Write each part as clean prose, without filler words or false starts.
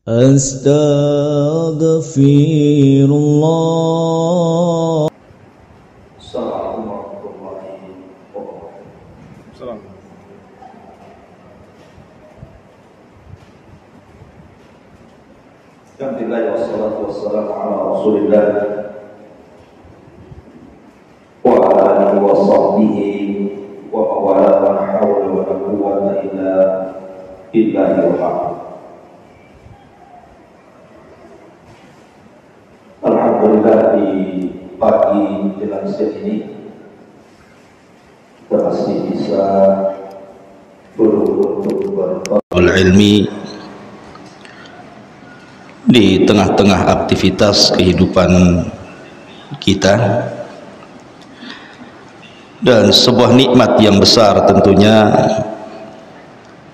Astaghfirullah. Assalamualaikum warahmatullahi wabarakatuh. Alhamdulillah wassalatu wassalamu ala Rasulillah wa ala alihi wa sahbihi wa mawala wa la hawla wa la quwwata illa billahil haq. Alhamdulillah, di pagi jelang siang ini kita masih bisa untuk bertolak ilmi di tengah-tengah aktivitas kehidupan kita, dan sebuah nikmat yang besar tentunya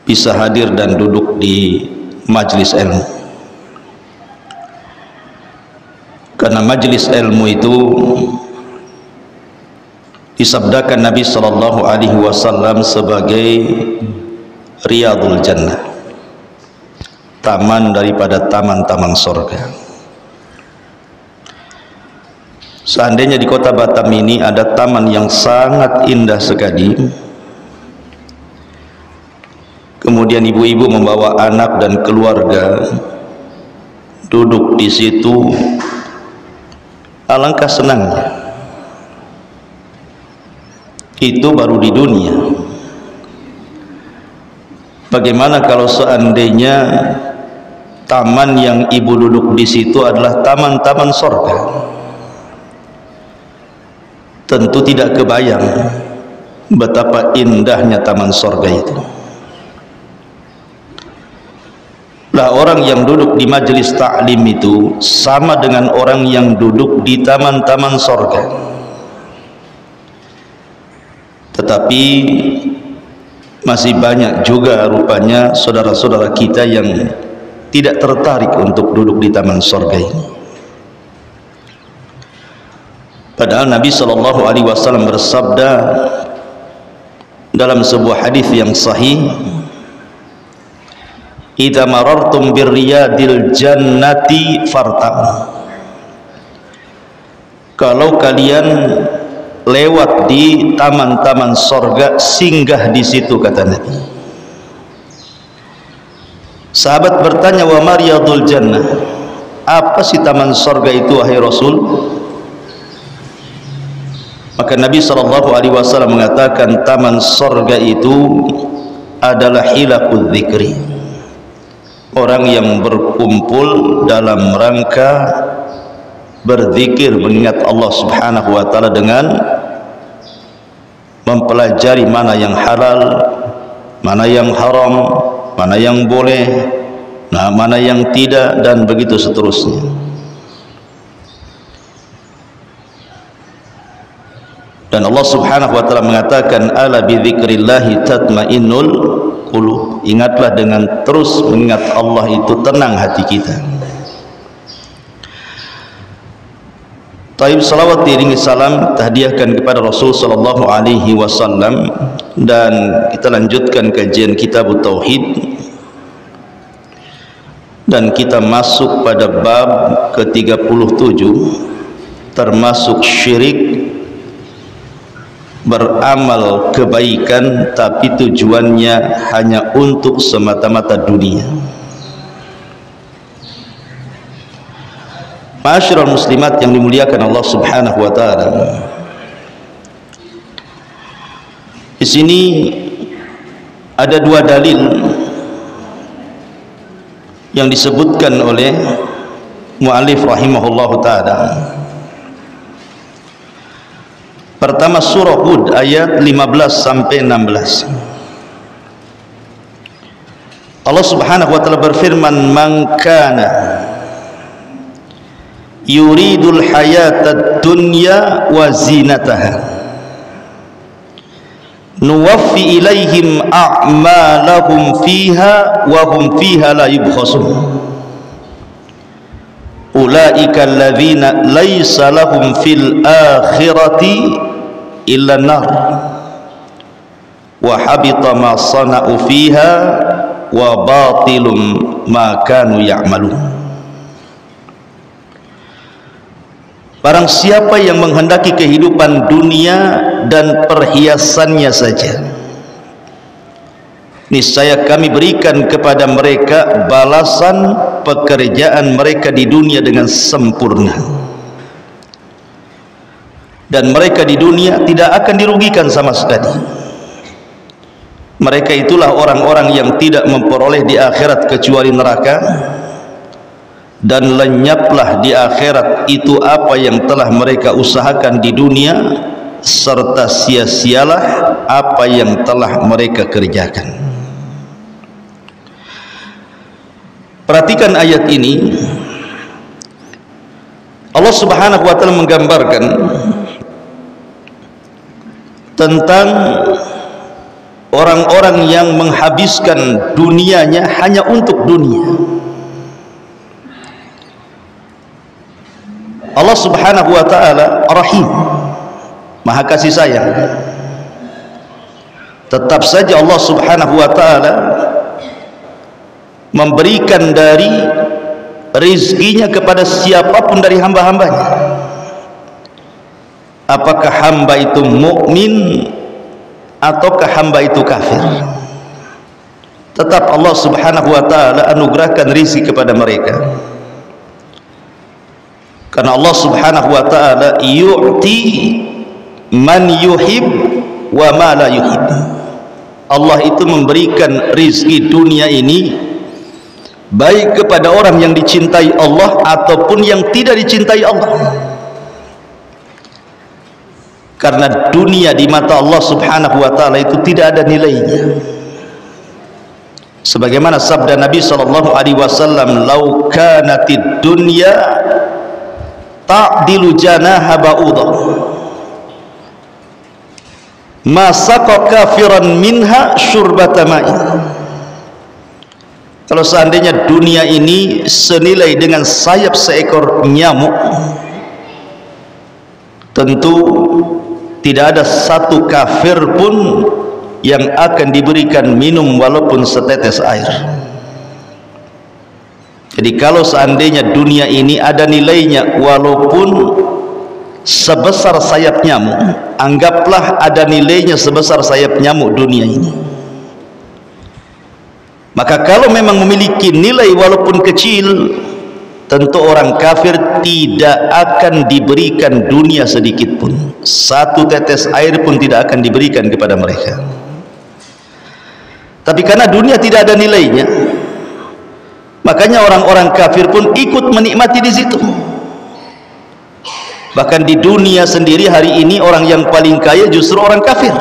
bisa hadir dan duduk di majelis ilmu. Karena majelis ilmu itu disabdakan Nabi sallallahu alaihi wasallam sebagai Riyadul Jannah, taman daripada taman-taman surga. Seandainya di kota Batam ini ada taman yang sangat indah sekali, kemudian ibu-ibu membawa anak dan keluarga duduk di situ, alangkah senangnya. Itu baru di dunia. Bagaimana kalau seandainya taman yang ibu duduk di situ adalah taman-taman surga? Tentu tidak kebayang betapa indahnya taman surga itu. Lah, orang yang duduk di majelis taklim itu sama dengan orang yang duduk di taman-taman surga. Tetapi masih banyak juga rupanya saudara-saudara kita yang tidak tertarik untuk duduk di taman surga ini. Padahal Nabi SAW bersabda dalam sebuah hadis yang sahih, "Idza marartum birriyadil jannati fartam." Kalau kalian lewat di taman-taman surga, singgah di situ, kata Nabi. Sahabat bertanya, "Wa ma riyadul jannah?" Apa sih taman surga itu, wahai Rasul? Maka Nabi SAW mengatakan, taman surga itu adalah hilaqul dzikri, orang yang berkumpul dalam rangka berzikir, mengingat Allah Subhanahu wa taala dengan mempelajari mana yang halal, mana yang haram, mana yang boleh, mana yang tidak, dan begitu seterusnya. Dan Allah Subhanahu wa taala mengatakan, "Ala bi dzikrillahi tatmainnul qulub." Ingatlah, dengan terus mengingat Allah itu tenang hati kita. Taib, salawat diiringi salam tahdiahkan kepada Rasul sallallahu alaihi wasallam, dan kita lanjutkan kajian kitab Tauhid, dan kita masuk pada bab ke-37, termasuk syirik, beramal kebaikan tapi tujuannya hanya untuk semata-mata dunia. Ma'asyiral muslimat yang dimuliakan Allah Subhanahu wa taala, di sini ada dua dalil yang disebutkan oleh muallif rahimahullahu taala. Pertama, surah Hud ayat 15 sampai 16. Allah Subhanahu wa taala berfirman, "Man kana yuridul hayatad dunya wa zinataha nuwaffi ilaihim a'malahum fiha wa hum fiha la yubkhasun. Ulaika alladzina laisa lahum fil akhirati illa nar wa habita ma sana'u fiha wa batilum ma kanu ya'malun. Barang siapa yang menghendaki kehidupan dunia dan perhiasannya saja, niscaya kami berikan kepada mereka balasan pekerjaan mereka di dunia dengan sempurna, dan mereka di dunia tidak akan dirugikan sama sekali. Mereka itulah orang-orang yang tidak memperoleh di akhirat kecuali neraka, dan lenyaplah di akhirat itu apa yang telah mereka usahakan di dunia, serta sia-sialah apa yang telah mereka kerjakan. Perhatikan ayat ini. Allah Subhanahu wa taala menggambarkan tentang orang-orang yang menghabiskan dunianya hanya untuk dunia. Allah Subhanahu wa taala Rahim, Maha kasih sayang. Tetap saja Allah Subhanahu wa taala memberikan dari rizkinya kepada siapapun dari hamba-hambanya. Apakah hamba itu mukmin ataukah hamba itu kafir, tetap Allah Subhanahu wa taala anugerahkan rizki kepada mereka. Karena Allah Subhanahu wa taala yu'ti man yuhib wa ma la yuhib. Allah itu memberikan rizki dunia ini baik kepada orang yang dicintai Allah ataupun yang tidak dicintai Allah. Karena dunia di mata Allah Subhanahu wa taala itu tidak ada nilainya. Sebagaimana sabda Nabi sallallahu alaihi wasallam, "Lau kanatid dunya ta'dilu janaha ba'udah, ma saqa kafiran minha syurbata ma'in." Kalau seandainya dunia ini senilai dengan sayap seekor nyamuk, tentu tidak ada satu kafir pun yang akan diberikan minum walaupun setetes air. Jadi kalau seandainya dunia ini ada nilainya walaupun sebesar sayap nyamuk, anggaplah ada nilainya sebesar sayap nyamuk dunia ini. Maka kalau memang memiliki nilai walaupun kecil, tentu orang kafir tidak akan diberikan dunia sedikit pun. Satu tetes air pun tidak akan diberikan kepada mereka. Tapi karena dunia tidak ada nilainya, makanya orang-orang kafir pun ikut menikmati di situ. Bahkan di dunia sendiri hari ini orang yang paling kaya justru orang kafir,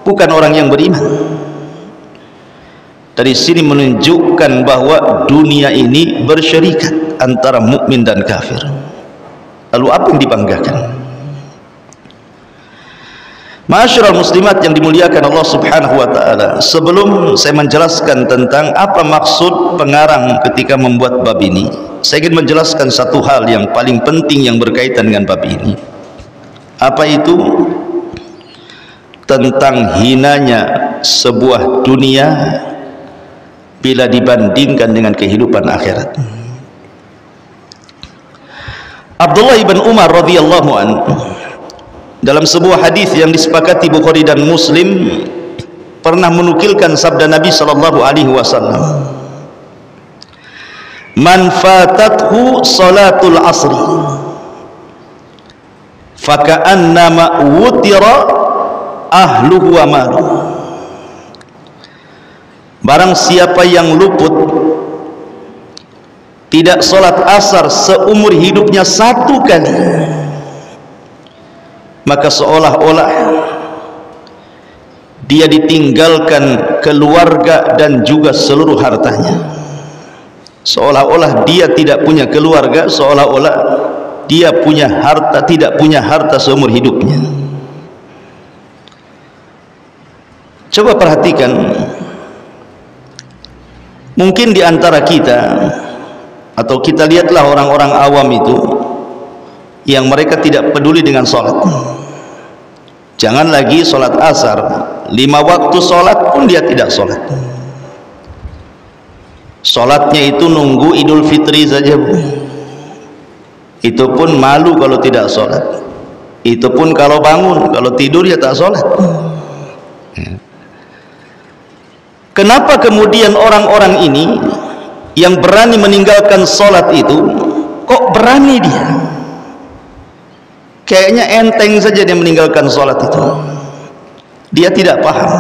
bukan orang yang beriman. Dari sini menunjukkan bahwa dunia ini bersyarikat antara mukmin dan kafir. Lalu apa yang dibanggakan? Ma'asyiral muslimat yang dimuliakan Allah Subhanahu wa taala, sebelum saya menjelaskan tentang apa maksud pengarang ketika membuat bab ini, saya ingin menjelaskan satu hal yang paling penting yang berkaitan dengan bab ini. Apa itu? Tentang hinanya sebuah dunia bila dibandingkan dengan kehidupan akhirat. Abdullah bin Umar radhiyallahu anhu dalam sebuah hadis yang disepakati Bukhari dan Muslim pernah menukilkan sabda Nabi sallallahu alaihi wasallam, "Man fatathu salatul asri faka'annama wutira ahluhu wa maluhu." Barang siapa yang luput tidak sholat asar seumur hidupnya satu kali, maka seolah-olah dia ditinggalkan keluarga dan juga seluruh hartanya. Seolah-olah dia tidak punya keluarga, seolah-olah dia punya harta, tidak punya harta seumur hidupnya. Coba perhatikan, mungkin di antara kita, atau kita lihatlah orang-orang awam itu yang mereka tidak peduli dengan sholat. Jangan lagi sholat asar, 5 waktu sholat pun dia tidak sholat. Sholatnya itu nunggu Idul Fitri saja, Bu. Itu pun malu kalau tidak sholat. Itu pun kalau bangun, kalau tidur ya tak sholat. Kenapa kemudian orang-orang ini yang berani meninggalkan sholat itu, kok berani dia? Kayaknya enteng saja dia meninggalkan sholat itu. Dia tidak paham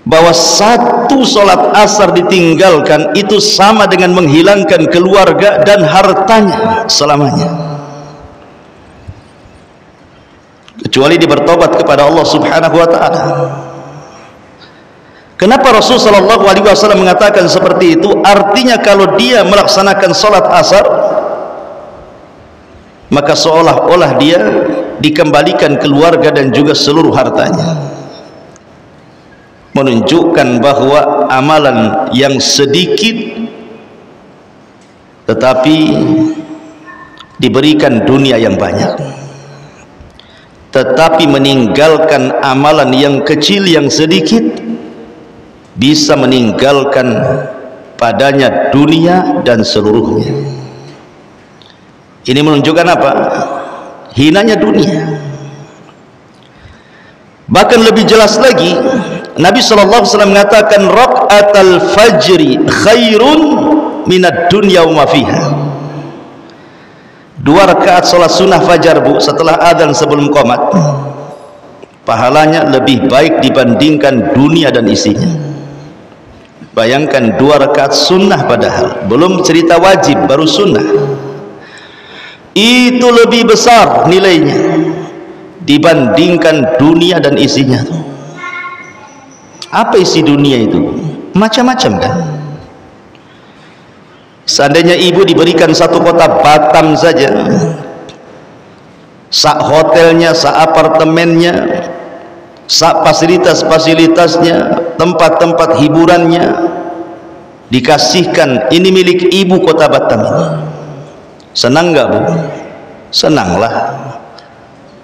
bahwa satu sholat asar ditinggalkan itu sama dengan menghilangkan keluarga dan hartanya selamanya, kecuali dia bertobat kepada Allah Subhanahu wa ta'ala. Kenapa Rasulullah SAW mengatakan seperti itu? Artinya kalau dia melaksanakan sholat asar, maka seolah-olah dia dikembalikan keluarga dan juga seluruh hartanya, menunjukkan bahwa amalan yang sedikit tetapi diberikan dunia yang banyak, tetapi meninggalkan amalan yang kecil yang sedikit bisa meninggalkan padanya dunia dan seluruhnya. Ini menunjukkan apa? Hinanya dunia. Bahkan lebih jelas lagi, Nabi SAW mengatakan raka'atal fajri khairun minad dunya wa ma fiha. 2 rakaat salat sunnah fajar, Bu, setelah adzan sebelum qomat, pahalanya lebih baik dibandingkan dunia dan isinya. Bayangkan 2 rakaat sunnah, padahal belum cerita wajib, baru sunnah. Itu lebih besar nilainya dibandingkan dunia dan isinya. Apa isi dunia itu? Macam-macam kan. Seandainya ibu diberikan satu kota Batam saja, sak hotelnya, sak apartemennya, sak fasilitas-fasilitasnya, tempat-tempat hiburannya, dikasihkan, ini milik ibu kota Batam ini, senang nggak, Bu? Senanglah.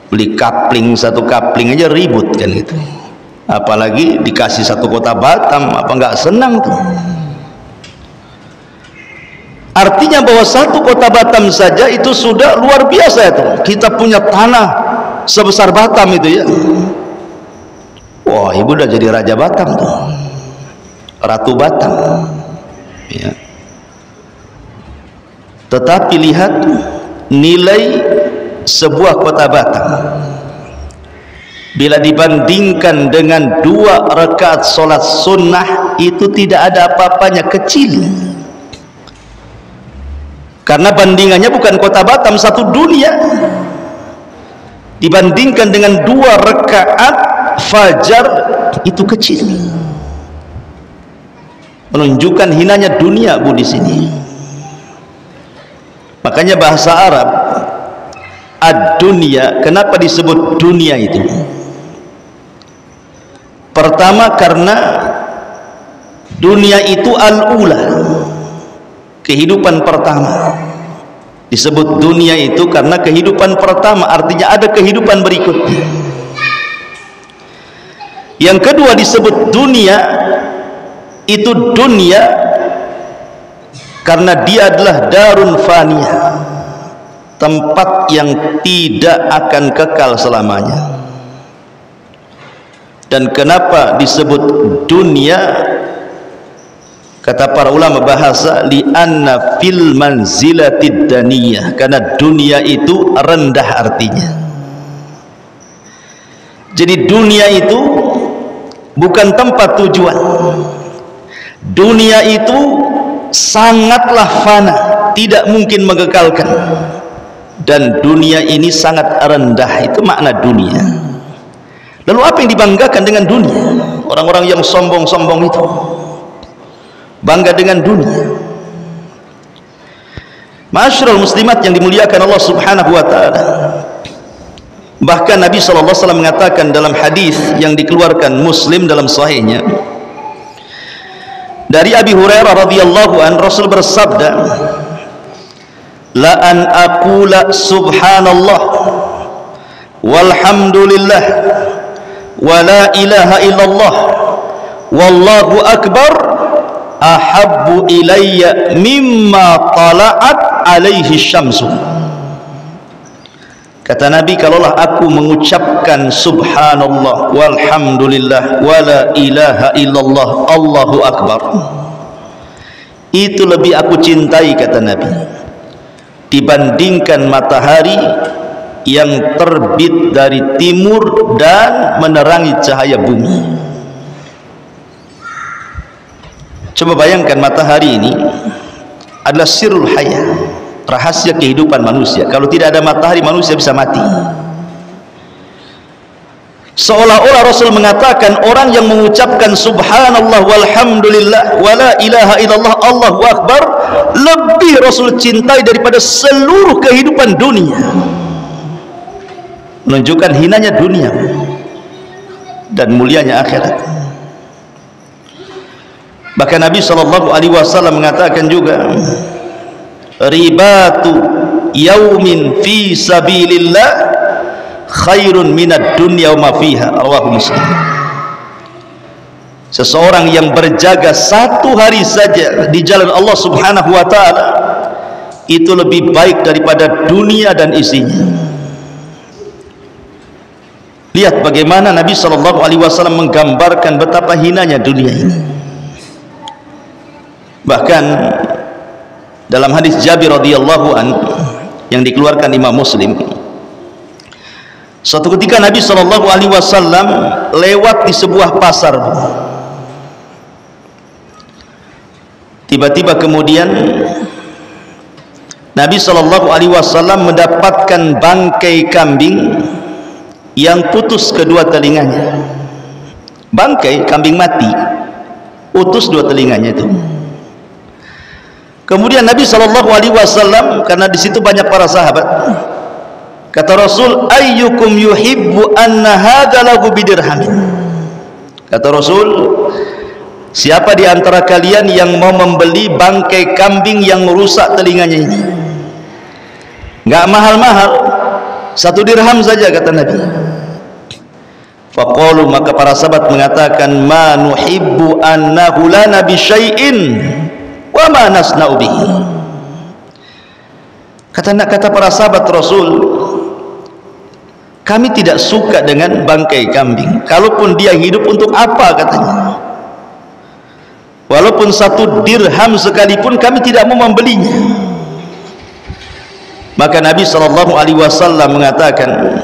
Beli kapling, satu kapling aja ribut kan gitu, apalagi dikasih satu kota Batam, apa nggak senang tuh? Artinya bahwa satu kota Batam saja itu sudah luar biasa itu. Kita punya tanah sebesar Batam itu ya, wah, ibu udah jadi raja Batam tuh, ratu Batam ya. Tetapi lihat nilai sebuah kota Batam bila dibandingkan dengan 2 rakaat sholat sunnah, itu tidak ada apa-apanya, kecil. Karena bandingannya bukan kota Batam, satu dunia, dibandingkan dengan 2 rakaat fajar, itu kecil. Menunjukkan hinanya dunia, Bu, di sini. Makanya bahasa Arab ad-dunya, kenapa disebut dunia itu? Pertama karena dunia itu al-ula, kehidupan pertama. Disebut dunia itu karena kehidupan pertama, artinya ada kehidupan berikutnya. Yang kedua disebut dunia, itu dunia karena dia adalah darun faniyah, tempat yang tidak akan kekal selamanya. Dan kenapa disebut dunia? Kata para ulama bahasa, li'anna fil manzilatid daniyah, karena dunia itu rendah artinya. Jadi dunia itu bukan tempat tujuan. Dunia itu sangatlah fana, tidak mungkin mengekalkan. Dan dunia ini sangat rendah, itu makna dunia. Lalu apa yang dibanggakan dengan dunia? Orang-orang yang sombong-sombong itu bangga dengan dunia. Ma'asyiral muslimat yang dimuliakan Allah Subhanahu wa taala. Bahkan Nabi SAW mengatakan dalam hadis yang dikeluarkan Muslim dalam sahihnya, dari Abi Hurairah radhiyallahu an, Rasul bersabda, la an aqula subhanallah walhamdulillah wa la ilaha illallah wallahu akbar ahabbu ilayya mimma tala'at alaihi syamsu. Kata Nabi, kalaulah aku mengucapkan subhanallah walhamdulillah wala ilaha illallah Allahu akbar, itu lebih aku cintai, kata Nabi, dibandingkan matahari yang terbit dari timur dan menerangi cahaya bumi. Coba bayangkan, matahari ini adalah sirrul hayah, rahasia kehidupan manusia. Kalau tidak ada matahari, manusia bisa mati. Seolah-olah Rasul mengatakan orang yang mengucapkan subhanallah walhamdulillah wala ilaha illallah Allahu akbar lebih Rasul cintai daripada seluruh kehidupan dunia. Menunjukkan hinanya dunia dan mulianya akhirat. Bahkan Nabi SAW mengatakan juga, ribatu yaumin fi sabilillah khairun minad dunya wa ma fiha, rawahu Muslim. Seseorang yang berjaga satu hari saja di jalan Allah Subhanahu wa taala itu lebih baik daripada dunia dan isinya. Lihat bagaimana Nabi SAW menggambarkan betapa hinanya dunia ini. Bahkan dalam hadis Jabir radhiyallahu an yang dikeluarkan Imam Muslim, suatu ketika Nabi SAW lewat di sebuah pasar. Tiba-tiba kemudian Nabi SAW mendapatkan bangkai kambing yang putus kedua telinganya. Bangkai kambing mati, putus dua telinganya itu. Kemudian Nabi SAW, karena di situ banyak para sahabat, kata Rasul, ayyukum yuhibbu anna hadza lahu bidirhamin. Kata Rasul, siapa di antara kalian yang mau membeli bangkai kambing yang rusak telinganya ini? Enggak mahal-mahal, 1 dirham saja, kata Nabi. Faqalu, maka para sahabat mengatakan, ma nuhibbu annahu lana bi syai'in wa ma nasna'u bihi. Kata para sahabat Rasul, kami tidak suka dengan bangkai kambing, kalaupun dia hidup untuk apa, katanya. Walaupun 1 dirham sekalipun kami tidak mau membelinya. Maka Nabi SAW mengatakan,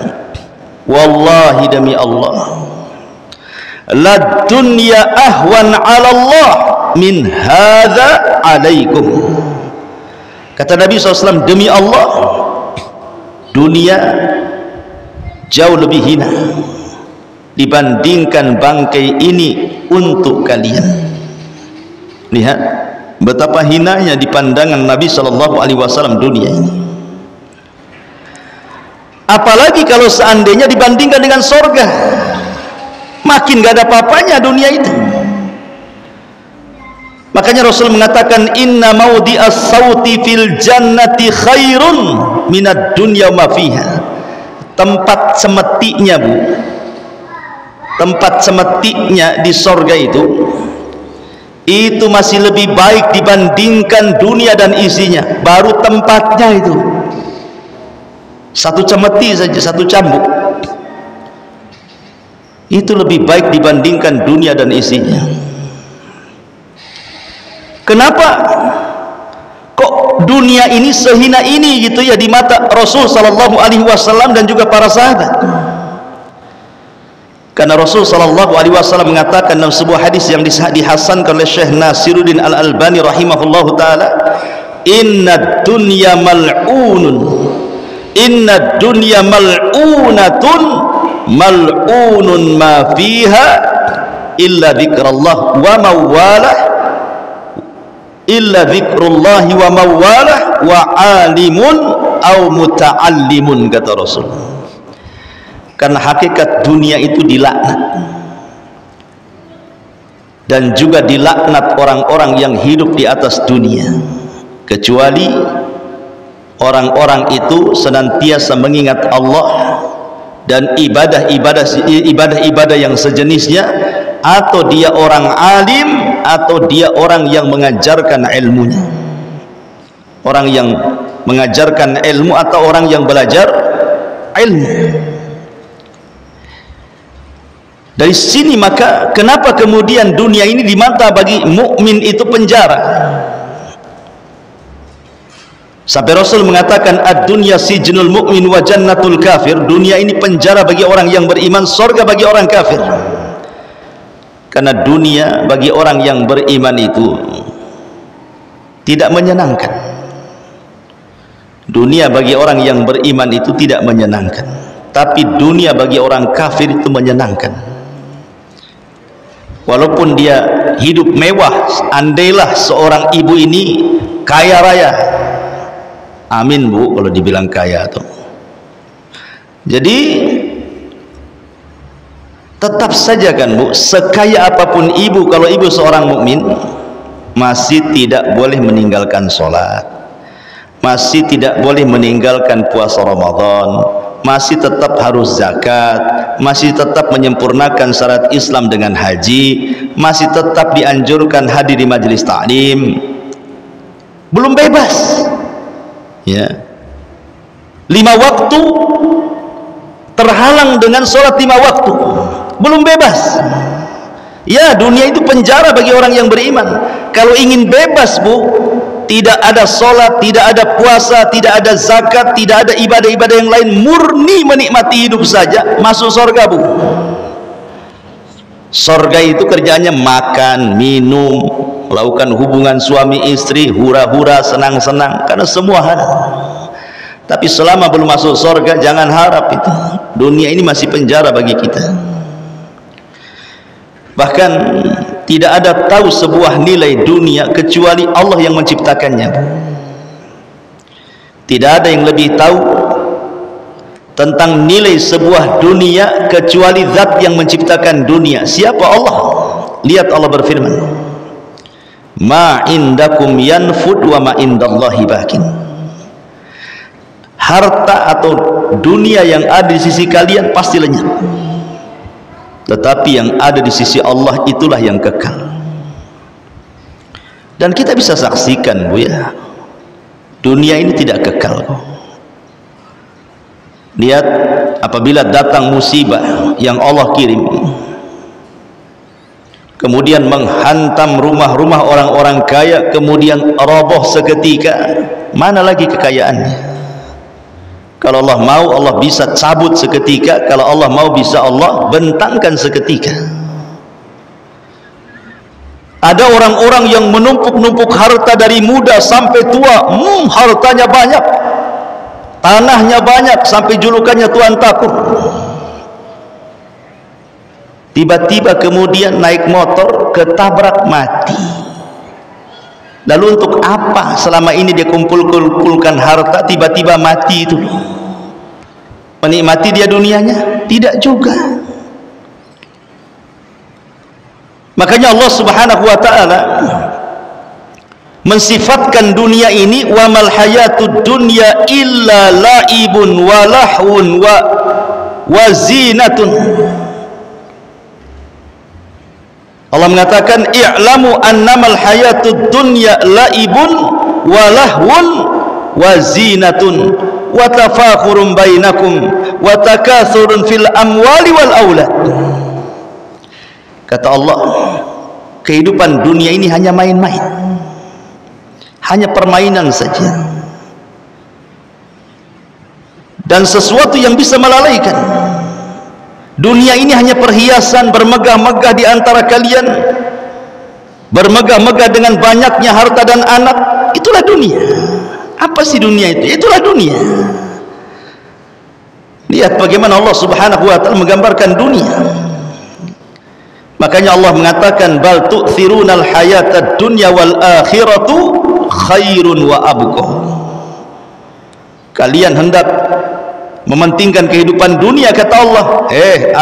wallahi demi Allah, la dunya ahwan 'ala Allah min hadza 'alaikum. Kata Nabi SAW, demi Allah, dunia jauh lebih hina dibandingkan bangkai ini untuk kalian. Lihat betapa hinanya di pandangan Nabi SAW dunia ini. Apalagi kalau seandainya dibandingkan dengan sorga, makin gak ada apa-apanya dunia itu. Makanya Rasul mengatakan, inna maudhi'as sauti fil jannati khairun minad dunya ma fiha. Tempat semetiknya, Bu, tempat semetiknya di sorga itu masih lebih baik dibandingkan dunia dan isinya. Baru tempatnya itu, 1 cemeti saja, 1 cambuk, itu lebih baik dibandingkan dunia dan isinya. Kenapa kok dunia ini sehina ini gitu ya di mata Rasul SAW dan juga para sahabat? Karena Rasul SAW mengatakan dalam sebuah hadis yang dihasankan oleh Syekh Nasiruddin Al-Albani rahimahullahu ta'ala, inna dunya mal'unun, inna dunya mal'unatun mal'unun ma fiha illa dzikrullah wa mawalah, illa dzikrullah wa mawalah wa alimun au muta'allimun, kata Rasul. Karena hakikat dunia itu dilaknat, dan juga dilaknat orang-orang yang hidup di atas dunia, kecuali orang-orang itu senantiasa mengingat Allah dan ibadah-ibadah yang sejenisnya, atau dia orang alim atau dia orang yang mengajarkan ilmunya. Orang yang mengajarkan ilmu atau orang yang belajar ilmu. Dari sini maka kenapa kemudian dunia ini di mata bagi mukmin itu penjara? Sampai Rasul mengatakan ad-dunya sijnul mu'min wa jannatul kafir. Dunia ini penjara bagi orang yang beriman, surga bagi orang kafir. Karena dunia bagi orang yang beriman itu tidak menyenangkan. Dunia bagi orang yang beriman itu tidak menyenangkan. Tapi dunia bagi orang kafir itu menyenangkan. Walaupun dia hidup mewah, andailah seorang ibu ini kaya raya. Amin Bu kalau dibilang kaya tuh. Jadi tetap saja kan Bu, sekaya apapun ibu, kalau ibu seorang mukmin masih tidak boleh meninggalkan sholat, masih tidak boleh meninggalkan puasa Ramadan, masih tetap harus zakat, masih tetap menyempurnakan syarat Islam dengan haji, masih tetap dianjurkan hadir di majelis taklim. Belum bebas ya, 5 waktu terhalang dengan sholat 5 waktu, belum bebas ya. Dunia itu penjara bagi orang yang beriman. Kalau ingin bebas Bu, tidak ada sholat, tidak ada puasa, tidak ada zakat, tidak ada ibadah-ibadah yang lain, murni menikmati hidup saja, masuk surga Bu. Surga itu kerjanya makan, minum, melakukan hubungan suami istri, hura-hura, senang-senang, karena semua ada. Tapi selama belum masuk surga, jangan harap itu. Dunia ini masih penjara bagi kita. Bahkan tidak ada tahu sebuah nilai dunia kecuali Allah yang menciptakannya. Tidak ada yang lebih tahu tentang nilai sebuah dunia kecuali zat yang menciptakan dunia. Siapa? Allah. Lihat Allah berfirman, ma indakum yanfud wa ma indallahi bakin. Harta atau dunia yang ada di sisi kalian pasti lenyap, tetapi yang ada di sisi Allah itulah yang kekal. Dan kita bisa saksikan Bu ya, dunia ini tidak kekal. Lihat apabila datang musibah yang Allah kirim, kemudian menghantam rumah-rumah orang-orang kaya, kemudian roboh seketika, mana lagi kekayaannya? Kalau Allah mau, Allah bisa cabut seketika. Kalau Allah mau, bisa Allah bentangkan seketika. Ada orang-orang yang menumpuk-numpuk harta dari muda sampai tua, hartanya banyak, tanahnya banyak, sampai julukannya Tuan Takur. Tiba-tiba kemudian naik motor, ketabrak, mati. Lalu untuk apa selama ini dia kumpulkan harta, tiba-tiba mati itu? Menikmati dia dunianya? Tidak juga. Makanya Allah Subhanahu wa taala mensifatkan dunia ini, wa mal hayatud dunya illa laibun wa lahwun wa zinatun. Allah mengatakan, i'lamu annamal hayatud dunya laibun wa lahwun wa zinatun wa tafakhurun bainakum wa takathurun fil amwali wal aulad. Kata Allah, kehidupan dunia ini hanya main-main, hanya permainan saja, dan sesuatu yang bisa melalaikan. Dunia ini hanya perhiasan, bermegah-megah di antara kalian, bermegah-megah dengan banyaknya harta dan anak. Itulah dunia. Apa sih dunia itu? Itulah dunia. Lihat bagaimana Allah Subhanahu wa taala menggambarkan dunia. Makanya Allah mengatakan, bal tu'thirunal hayatad dunya wal akhiratu khairun wa abqa. Kalian hendak mementingkan kehidupan dunia, kata Allah,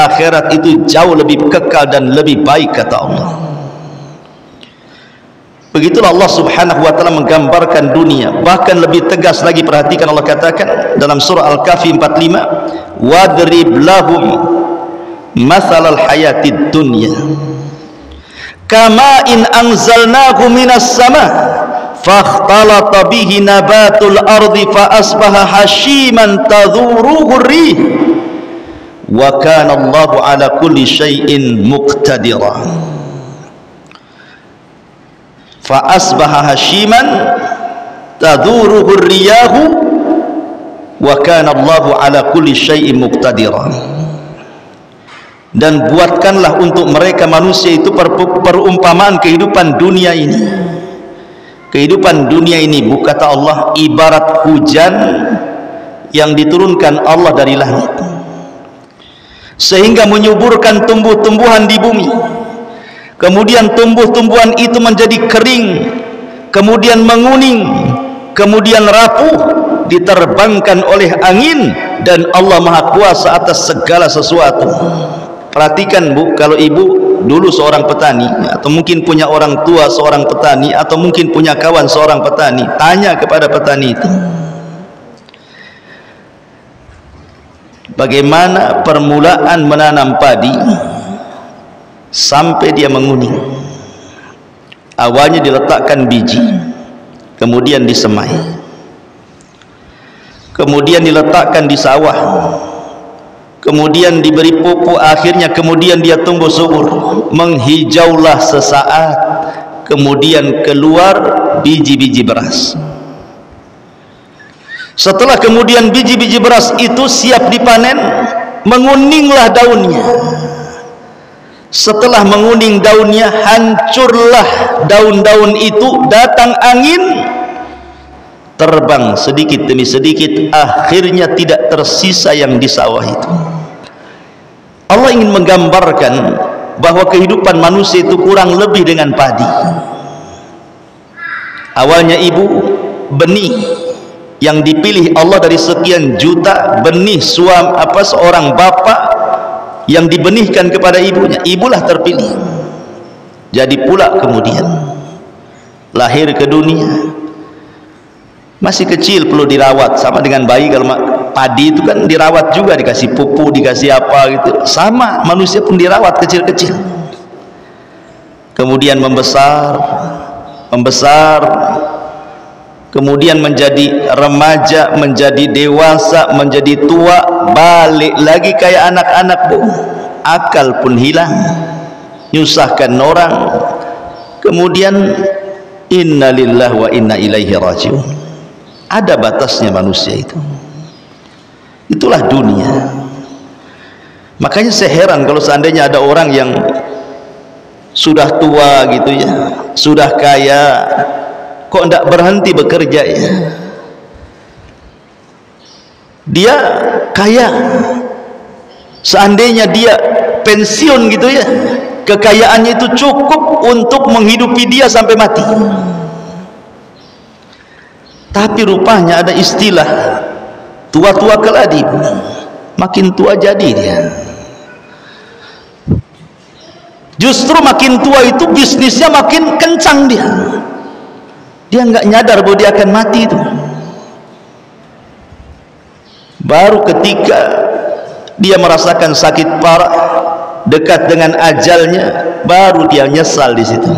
akhirat itu jauh lebih kekal dan lebih baik, kata Allah. Begitulah Allah Subhanahu wa taala menggambarkan dunia. Bahkan lebih tegas lagi, perhatikan Allah katakan dalam surah Al-Kahfi 45, wadrib lahum mathalal hayatid dunya kama in anzalnahu minas sama fakhtalata bihi nabatul ardi fa asbaha hashiman tadhuruhu rih wa kana Allahu ala kulli syai'in muqtadira. Fa asbaha hashiman tadhuruhu riyahu wa kana Allahu ala kulli syai'in muqtadira. Dan buatkanlah untuk mereka manusia itu perumpamaan kehidupan dunia ini. Kehidupan dunia ini, kata Allah, ibarat hujan yang diturunkan Allah dari langit sehingga menyuburkan tumbuh-tumbuhan di bumi. Kemudian tumbuh-tumbuhan itu menjadi kering, kemudian menguning, kemudian rapuh, diterbangkan oleh angin, dan Allah Maha Kuasa atas segala sesuatu. Perhatikan Bu, kalau ibu dulu seorang petani, atau mungkin punya orang tua seorang petani, atau mungkin punya kawan seorang petani, tanya kepada petani itu, bagaimana permulaan menanam padi sampai dia menguning. Awalnya diletakkan biji, kemudian disemai, kemudian diletakkan di sawah, kemudian diberi pupuk, akhirnya kemudian dia tumbuh subur, menghijaulah sesaat, kemudian keluar biji-biji beras. Setelah kemudian biji-biji beras itu siap dipanen, menguninglah daunnya. Setelah menguning daunnya, hancurlah daun-daun itu, datang angin, terbang sedikit demi sedikit, akhirnya tidak tersisa yang di sawah itu. Allah ingin menggambarkan bahwa kehidupan manusia itu kurang lebih dengan padi. Awalnya ibu, benih yang dipilih Allah dari sekian juta benih seorang bapak yang dibenihkan kepada ibunya, ibulah terpilih. Jadi pula kemudian lahir ke dunia, masih kecil perlu dirawat, sama dengan bayi. Kalau padi itu kan dirawat juga, dikasih pupuk, dikasih apa gitu, sama manusia pun dirawat kecil-kecil. Kemudian membesar, kemudian menjadi remaja, menjadi dewasa, menjadi tua, balik lagi kayak anak-anak Bu, akal pun hilang, nyusahkan orang. Kemudian inna lillahi wa inna ilaihi rajiun. Ada batasnya manusia itu. Itulah dunia. Makanya saya heran kalau seandainya ada orang yang sudah tua gitu ya, sudah kaya, kok tidak berhenti bekerja ya. Dia kaya, seandainya dia pensiun gitu ya, kekayaannya itu cukup untuk menghidupi dia sampai mati. Tapi rupanya ada istilah tua-tua keladi, makin tua jadi dia. Justru makin tua itu bisnisnya makin kencang dia. Dia nggak nyadar bahwa dia akan mati itu. Baru ketika dia merasakan sakit parah, dekat dengan ajalnya, baru dia nyesal di situ.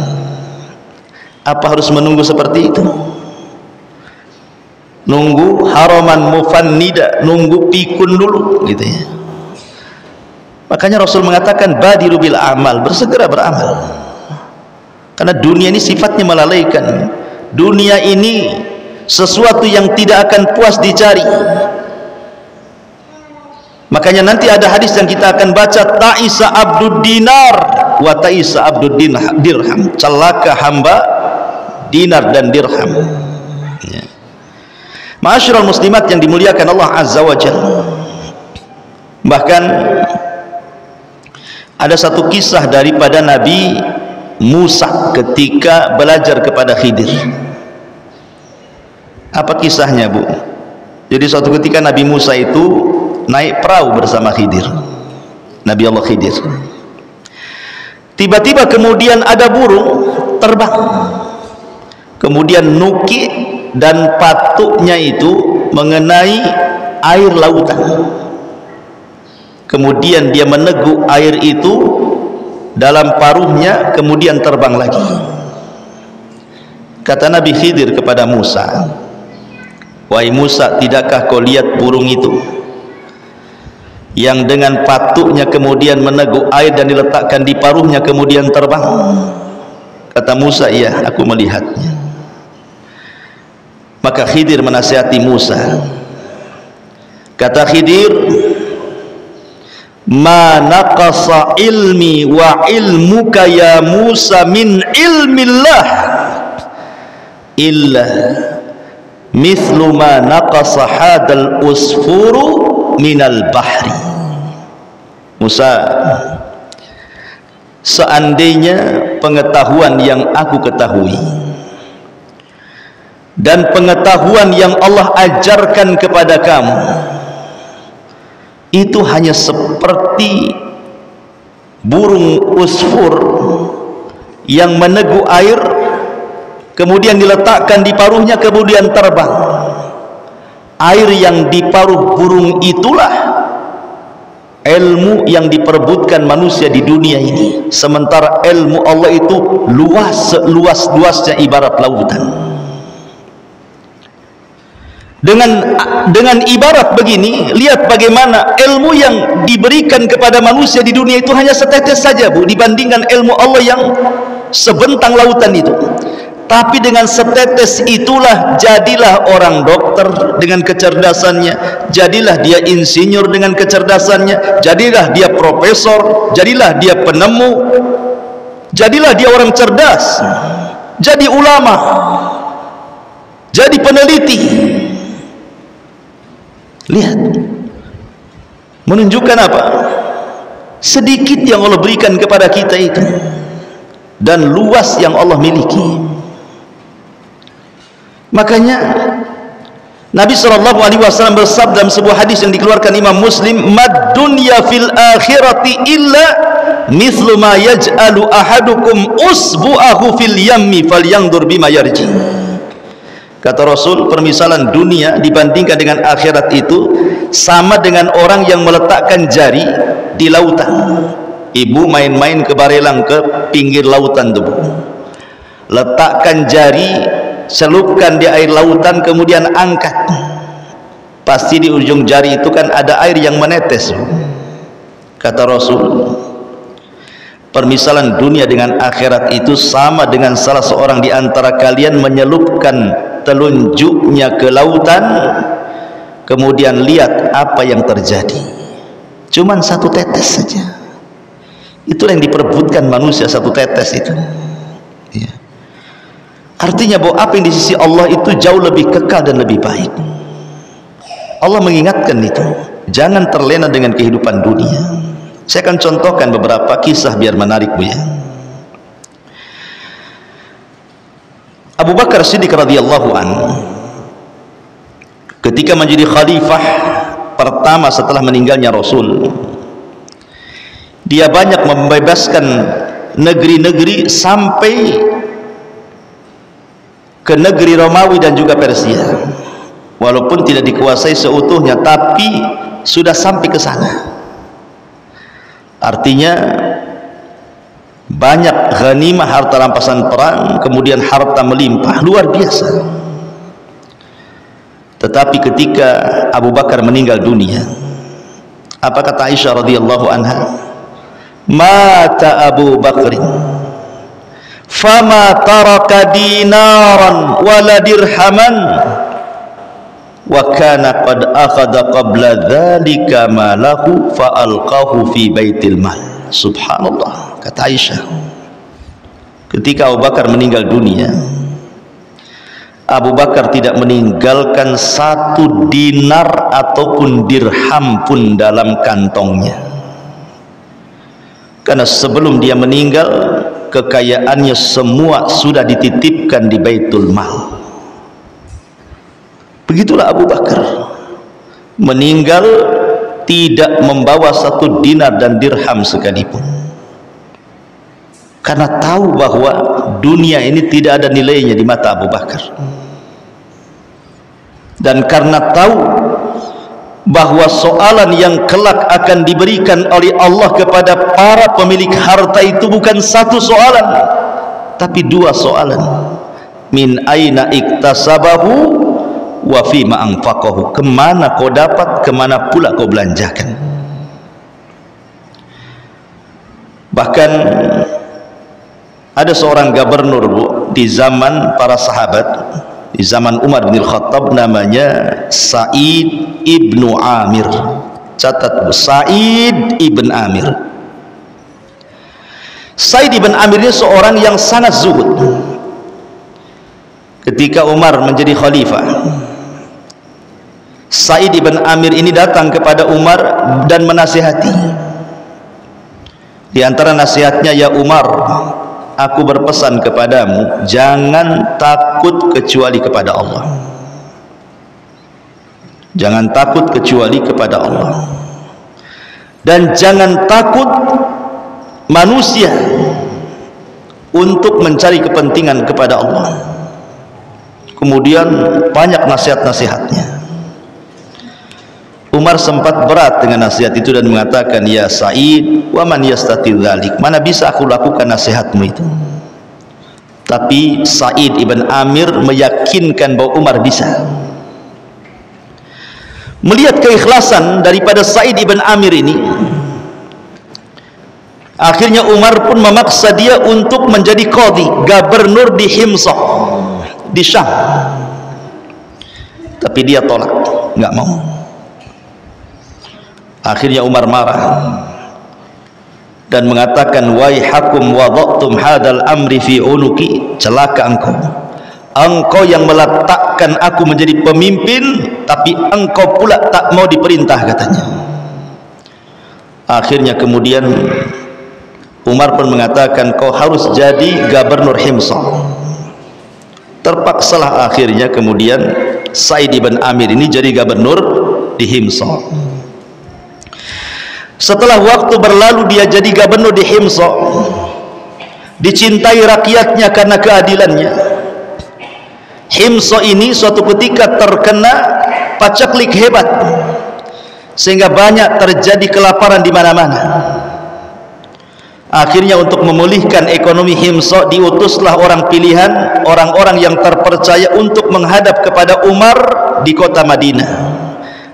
Apa harus menunggu seperti itu? Nunggu haraman mufannida, nunggu pikun dulu gitu ya. Makanya Rasul mengatakan badiru bil amal, bersegera beramal. Karena dunia ini sifatnya melalaikan. Dunia ini sesuatu yang tidak akan puas dicari. Makanya nanti ada hadis yang kita akan baca, ta'isa abdud dinar wa ta'isa abdud dirham. Celaka hamba dinar dan dirham. Ya. Ma'asyiral muslimat yang dimuliakan Allah Azza wa Jalla. Bahkan ada satu kisah daripada Nabi Musa ketika belajar kepada Khidir. Apa kisahnya Bu? Jadi suatu ketika Nabi Musa itu naik perahu bersama Khidir, Nabi Allah Khidir. Tiba-tiba kemudian ada burung terbang, kemudian nuki dan patuknya itu mengenai air lautan. Kemudian dia meneguk air itu, dalam paruhnya kemudian terbang lagi. Kata Nabi Khidir kepada Musa, wahai Musa, tidakkah kau lihat burung itu yang dengan patuknya kemudian meneguk air dan diletakkan di paruhnya kemudian terbang? Kata Musa, iya, aku melihatnya. Maka Khidir menasihati Musa. Kata Khidir, ma naqasa ilmi wa ilmuka ya Musa min ilmillah illa mithlu ma naqasa hadal usfuru minal bahri. Musa, seandainya pengetahuan yang aku ketahui dan pengetahuan yang Allah ajarkan kepada kamu itu hanya seperti burung usfur yang meneguk air kemudian diletakkan di paruhnya kemudian terbang. Air yang di paruh burung itulah ilmu yang diperebutkan manusia di dunia ini, sementara ilmu Allah itu luas, seluas-luasnya ibarat lautan. Dengan ibarat begini, lihat bagaimana ilmu yang diberikan kepada manusia di dunia itu hanya setetes saja, Bu, dibandingkan ilmu Allah yang sebentang lautan itu. Tapi dengan setetes itulah jadilah orang dokter dengan kecerdasannya, jadilah dia insinyur dengan kecerdasannya, jadilah dia profesor, jadilah dia penemu, jadilah dia orang cerdas, jadi ulama, jadi peneliti. Lihat, menunjukkan apa? Sedikit yang Allah berikan kepada kita itu dan luas yang Allah miliki. Makanya Nabi SAW bersabda dalam sebuah hadis yang dikeluarkan Imam Muslim, mad dunya fil akhirati illa mithlu ma yaj'alu ahadukum usbu'ahu fil yammi falyanzur bima yarji. Kata Rasul, permisalan dunia dibandingkan dengan akhirat itu sama dengan orang yang meletakkan jari di lautan. Ibu main-main ke Barelang, ke pinggir lautan tuh, letakkan jari, celupkan di air lautan, kemudian angkat. Pasti di ujung jari itu kan ada air yang menetes. Kata Rasul, permisalan dunia dengan akhirat itu sama dengan salah seorang di antara kalian menyelupkan telunjuknya ke lautan, kemudian lihat apa yang terjadi. Cuman satu tetes saja. Itulah yang diperebutkan manusia, satu tetes itu. Ya. Artinya bahwa apa yang di sisi Allah itu jauh lebih kekal dan lebih baik. Allah mengingatkan itu, jangan terlena dengan kehidupan dunia. Saya akan contohkan beberapa kisah biar menarik, Bu, ya. Abu Bakar Siddiq radhiyallahu anhu ketika menjadi khalifah pertama setelah meninggalnya Rasul, dia banyak membebaskan negeri-negeri sampai ke negeri Romawi dan juga Persia, walaupun tidak dikuasai seutuhnya, tapi sudah sampai ke sana. Artinya banyak ghanimah, harta rampasan perang, kemudian harta melimpah, luar biasa. Tetapi ketika Abu Bakar meninggal dunia, apa kata Aisyah radhiyallahu anha? Mata Abu Bakrin fama taraka dinaran wala dirhaman wa kana qad akhadha qabla dhalika malahu fa alqahu fi baitil mal. Subhanallah, kata Aisyah, ketika Abu Bakar meninggal dunia, Abu Bakar tidak meninggalkan satu dinar ataupun dirham pun dalam kantongnya, karena sebelum dia meninggal kekayaannya semua sudah dititipkan di Baitul Mal. Begitulah Abu Bakar meninggal tidak membawa satu dinar dan dirham sekalipun, karena tahu bahwa dunia ini tidak ada nilainya di mata Abu Bakar, dan karena tahu bahwa soalan yang kelak akan diberikan oleh Allah kepada para pemilik harta itu bukan satu soalan, tapi dua soalan. Min aina iktasabahu wa fima anfaqahu. Kemana kau dapat, kemana pula kau belanjakan. Bahkan ada seorang gubernur, Bu, di zaman para sahabat, di zaman Umar bin Khattab, namanya Sa'id ibnu Amir. Catat, Bu, Sa'id ibn Amir. Sa'id ibn Amir ini seorang yang sangat zuhud. Ketika Umar menjadi khalifah, Sa'id ibn Amir ini datang kepada Umar dan menasihati. Di antara nasihatnya, ya Umar, aku berpesan kepadamu, jangan takut kecuali kepada Allah. Jangan takut kecuali kepada Allah. Dan jangan takut manusia untuk mencari kepentingan kepada Allah. Kemudian banyak nasihat-nasihatnya. Umar sempat berat dengan nasihat itu dan mengatakan, ya Sa'id, wa man yastati dzalik, mana bisa aku lakukan nasihatmu itu. Tapi Sa'id ibn Amir meyakinkan bahwa Umar bisa. Melihat keikhlasan daripada Sa'id ibn Amir ini, akhirnya Umar pun memaksa dia untuk menjadi qadhi, gubernur di Himsah, di Syam. Tapi dia tolak, nggak mau. Akhirnya Umar marah dan mengatakan, waihakum wada'tum hadal amri fi unuki, celaka engkau, engkau yang meletakkan aku menjadi pemimpin, tapi engkau pula tak mau diperintah, katanya. Akhirnya kemudian Umar pun mengatakan, kau harus jadi gubernur Himsah. Terpaksalah akhirnya kemudian Sa'id ibn Amir ini jadi gubernur di Himsah. Setelah waktu berlalu, dia jadi gubernur di Himsah, dicintai rakyatnya karena keadilannya. Himsah ini suatu ketika terkena pacaklik hebat, sehingga banyak terjadi kelaparan di mana-mana. Akhirnya untuk memulihkan ekonomi Himsah, diutuslah orang pilihan, orang-orang yang terpercaya untuk menghadap kepada Umar di kota Madinah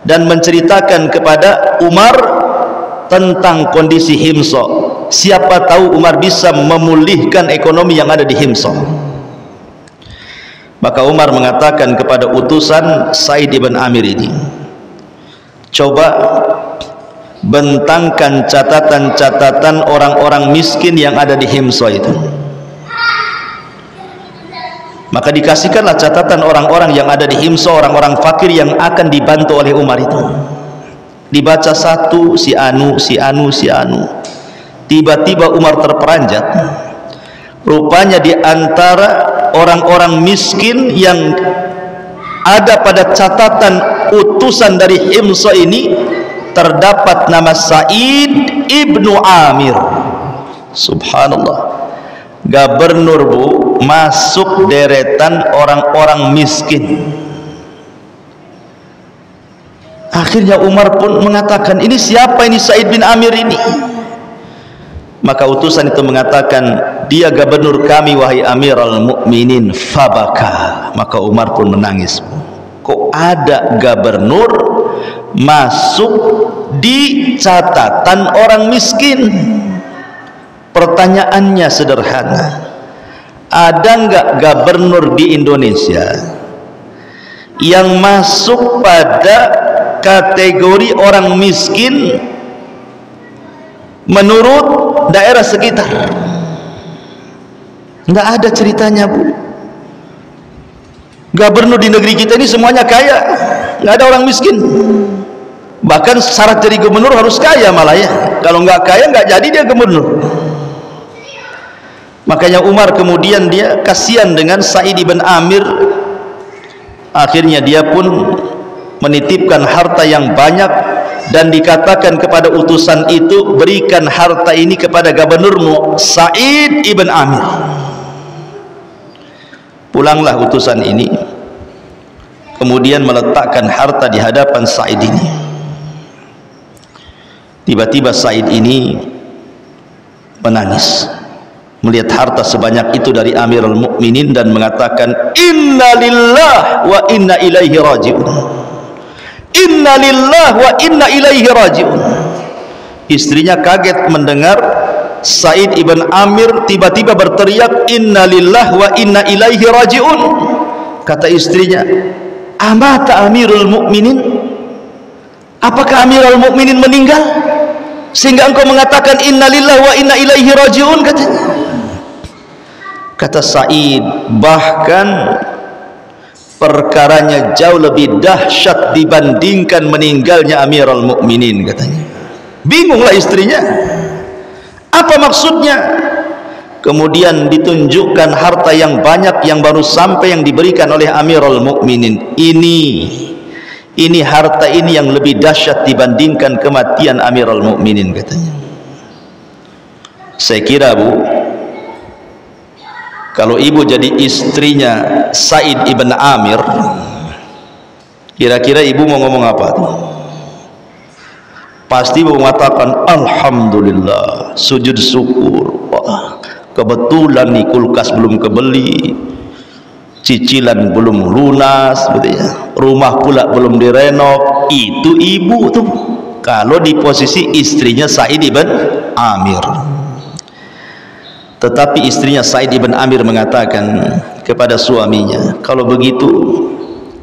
dan menceritakan kepada Umar tentang kondisi Himsah. Siapa tahu Umar bisa memulihkan ekonomi yang ada di Himsah. Maka Umar mengatakan kepada utusan Sa'id ibn Amir ini, coba bentangkan catatan-catatan orang-orang miskin yang ada di Himsah itu. Maka dikasihkanlah catatan orang-orang yang ada di Himsah, orang-orang fakir yang akan dibantu oleh Umar itu. Dibaca satu, si anu, si anu, si anu. Tiba-tiba Umar terperanjat. Rupanya di antara orang-orang miskin yang ada pada catatan utusan dari Himsah ini, terdapat nama Sa'id ibnu Amir. Subhanallah, gubernur, Bu, masuk deretan orang-orang miskin. Akhirnya Umar pun mengatakan, ini siapa ini Sa'id bin Amir ini? Maka utusan itu mengatakan, dia gubernur kami wahai Amirul Mukminin. Fabaka. Maka Umar pun menangis. Kok ada gubernur masuk di catatan orang miskin? Pertanyaannya sederhana, ada nggak gubernur di Indonesia yang masuk pada kategori orang miskin menurut daerah sekitar? Nggak ada ceritanya, Bu. Gubernur di negeri kita ini semuanya kaya, nggak ada orang miskin. Bahkan syarat jadi gubernur harus kaya malah, ya. Kalau nggak kaya nggak jadi dia gubernur. Makanya Umar kemudian dia kasihan dengan Sa'id ibn Amir. Akhirnya dia pun menitipkan harta yang banyak dan dikatakan kepada utusan itu, berikan harta ini kepada gubernurmu Sa'id ibn Amir. Pulanglah utusan ini, kemudian meletakkan harta di hadapan Sa'id ini. Tiba-tiba Said ini menangis melihat harta sebanyak itu dari Amirul Mukminin dan mengatakan, inna lillah wa inna ilaihi raji'un, inna lillah wa inna ilaihi raji'un. Istrinya kaget mendengar Said ibn Amir tiba-tiba berteriak, inna lillah wa inna ilaihi raji'un. Kata istrinya, amata Amirul Mukminin? Apakah Amirul Mukminin meninggal sehingga engkau mengatakan inna lillah wa inna ilaihi raji'un? Katanya. Kata Said, bahkan perkaranya jauh lebih dahsyat dibandingkan meninggalnya Amirul Mukminin, katanya. Bingunglah istrinya, apa maksudnya? Kemudian ditunjukkan harta yang banyak yang baru sampai yang diberikan oleh Amirul Mukminin. Ini harta ini yang lebih dahsyat dibandingkan kematian Amirul Mukminin, katanya. Saya kira, Bu, kalau ibu jadi istrinya Said ibn Amir, kira-kira ibu mau ngomong apa tuh? Pasti ibu mengatakan alhamdulillah, sujud syukur. Wah, kebetulan nih kulkas belum kebeli, cicilan belum lunas, gitu ya. Rumah pula belum direnov. Itu ibu tuh kalau di posisi istrinya Said ibn Amir. Tetapi istrinya Said ibn Amir mengatakan kepada suaminya, kalau begitu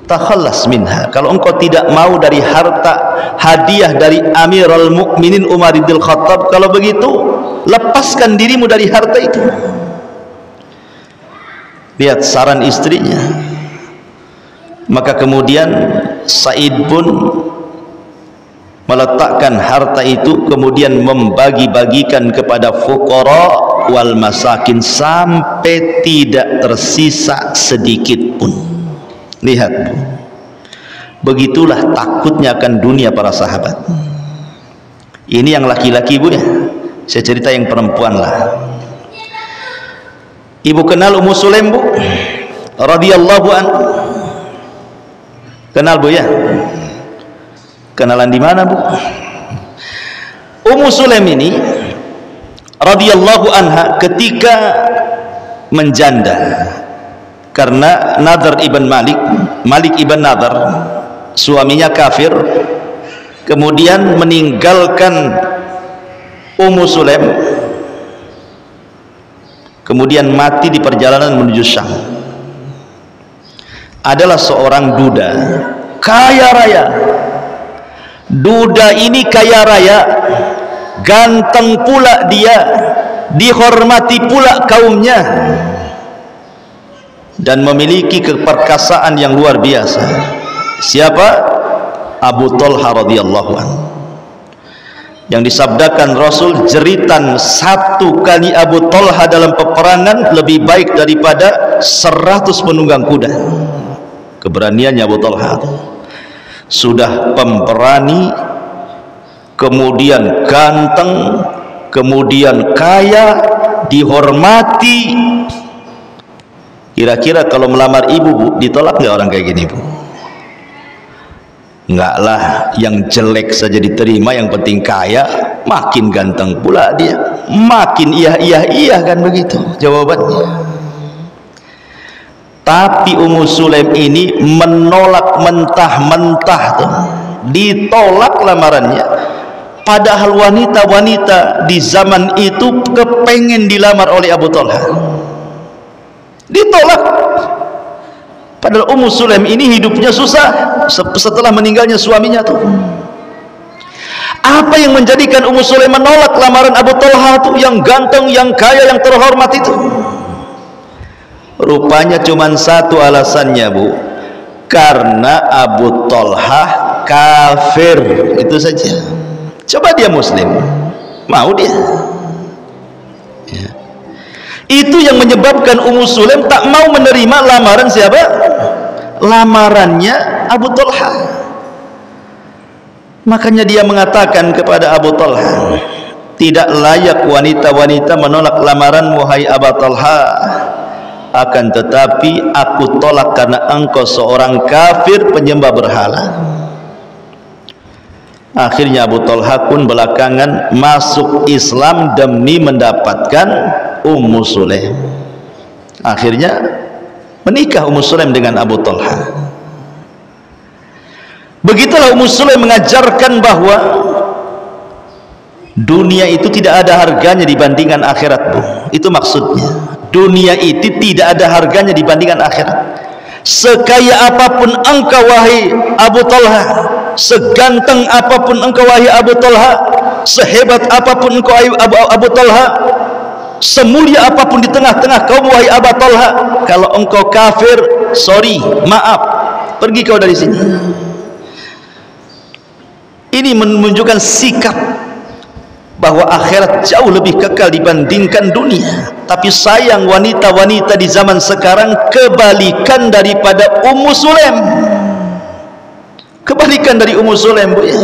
takhallas minha, kalau engkau tidak mau dari harta hadiah dari Amirul Mukminin Umar bin Khattab, kalau begitu lepaskan dirimu dari harta itu. Lihat saran istrinya. Maka kemudian Said pun meletakkan harta itu, kemudian membagi-bagikan kepada fuqara wal masakin sampai tidak tersisa sedikit pun. Lihat, begitulah takutnya akan dunia para sahabat. Ini yang laki-laki, Bu, ya. Saya cerita yang perempuan lah. Ibu kenal Ummu Sulaim, Bu, radhiyallahu anha? Kenal, Bu, ya? Kenalan di mana, Bu? Ummu Sulaim ini radhiyallahu anha ketika menjanda karena Nadhr ibn Malik ibn Nadhr, suaminya kafir, kemudian meninggalkan Ummu Sulaim, kemudian mati di perjalanan menuju Syam. Adalah seorang duda kaya raya. Duda ini kaya raya, ganteng pula dia, dihormati pula kaumnya, dan memiliki keperkasaan yang luar biasa. Siapa? Abu Talha radhiyallahu anhu. Yang disabdakan Rasul, jeritan satu kali Abu Talha dalam peperangan lebih baik daripada 100 penunggang kuda. Keberaniannya Abu Talha, sudah pemberani, kemudian ganteng, kemudian kaya, dihormati. Kira-kira kalau melamar ibu, Bu, ditolak nggak orang kayak gini, Bu? Enggak lah, yang jelek saja diterima, yang penting kaya. Makin ganteng pula dia, makin iya kan, begitu jawabannya. Tapi Ummu Sulaim ini menolak mentah-mentah tuh, ditolak lamarannya. Padahal wanita-wanita di zaman itu kepengen dilamar oleh Abu Talha, ditolak. Padahal Ummu Sulaim ini hidupnya susah setelah meninggalnya suaminya tuh. Apa yang menjadikan Ummu Sulaim menolak lamaran Abu Talha tuh, yang ganteng, yang kaya, yang terhormat itu? Rupanya cuma satu alasannya, Bu, karena Abu Talha kafir, itu saja. Coba dia muslim, mau dia ya. Itu yang menyebabkan Ummu Sulaim tak mau menerima lamaran siapa? Lamarannya Abu Talha. Makanya dia mengatakan kepada Abu Talha, tidak layak wanita-wanita menolak lamaran wahai Abu Talha, akan tetapi aku tolak karena engkau seorang kafir penyembah berhala. Akhirnya Abu Talha pun belakangan masuk Islam demi mendapatkan Ummu Sulaim. Akhirnya menikah Ummu Sulaim dengan Abu Talha. Begitulah Ummu Sulaim mengajarkan bahwa dunia itu tidak ada harganya dibandingkan akhirat, Bu. Itu maksudnya. Dunia itu tidak ada harganya dibandingkan akhirat. Sekaya apapun engkau wahai Abu Talha, seganteng apapun engkau wahai Abu Talha, sehebat apapun engkau Abu Talha, semulia apapun di tengah-tengah kaum wahai Abu Talha, kalau engkau kafir, sorry, maaf, pergi kau dari sini. Ini menunjukkan sikap bahwa akhirat jauh lebih kekal dibandingkan dunia. Tapi sayang, wanita-wanita di zaman sekarang kebalikan daripada Ummu Sulaim. Kebalikan dari Ummu Sulaim, Bu, ya.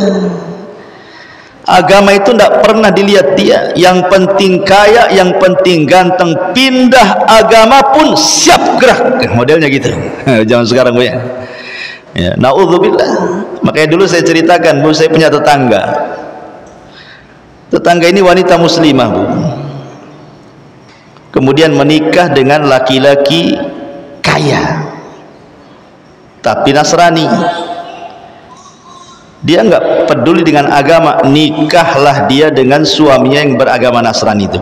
Agama itu tidak pernah dilihat dia. Yang penting kaya, yang penting ganteng. Pindah agama pun siap gerak. Modelnya gitu. Zaman sekarang, Bu, ya. Ya, naudzubillah. Makanya dulu saya ceritakan, Bu, saya punya tetangga. Tetangga ini wanita muslimah, Bu. Kemudian menikah dengan laki-laki kaya tapi Nasrani. Dia enggak peduli dengan agama, nikahlah dia dengan suaminya yang beragama Nasrani itu.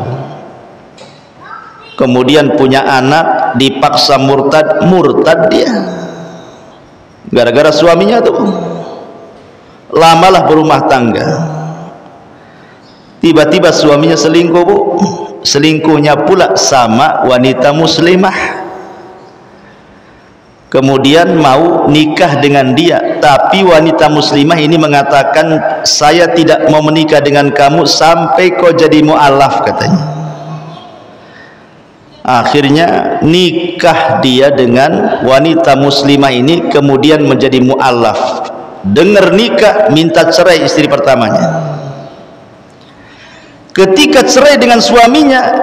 Kemudian punya anak, dipaksa murtad dia gara-gara suaminya tuh. Lamalah berumah tangga. Tiba-tiba suaminya selingkuh, Bu. Selingkuhnya pula sama wanita muslimah. Kemudian mau nikah dengan dia, tapi wanita muslimah ini mengatakan, saya tidak mau menikah dengan kamu sampai kau jadi mu'alaf, katanya. Akhirnya nikah dia dengan wanita muslimah ini, kemudian menjadi mu'alaf. Dengar nikah, minta cerai istri pertamanya. Ketika cerai dengan suaminya,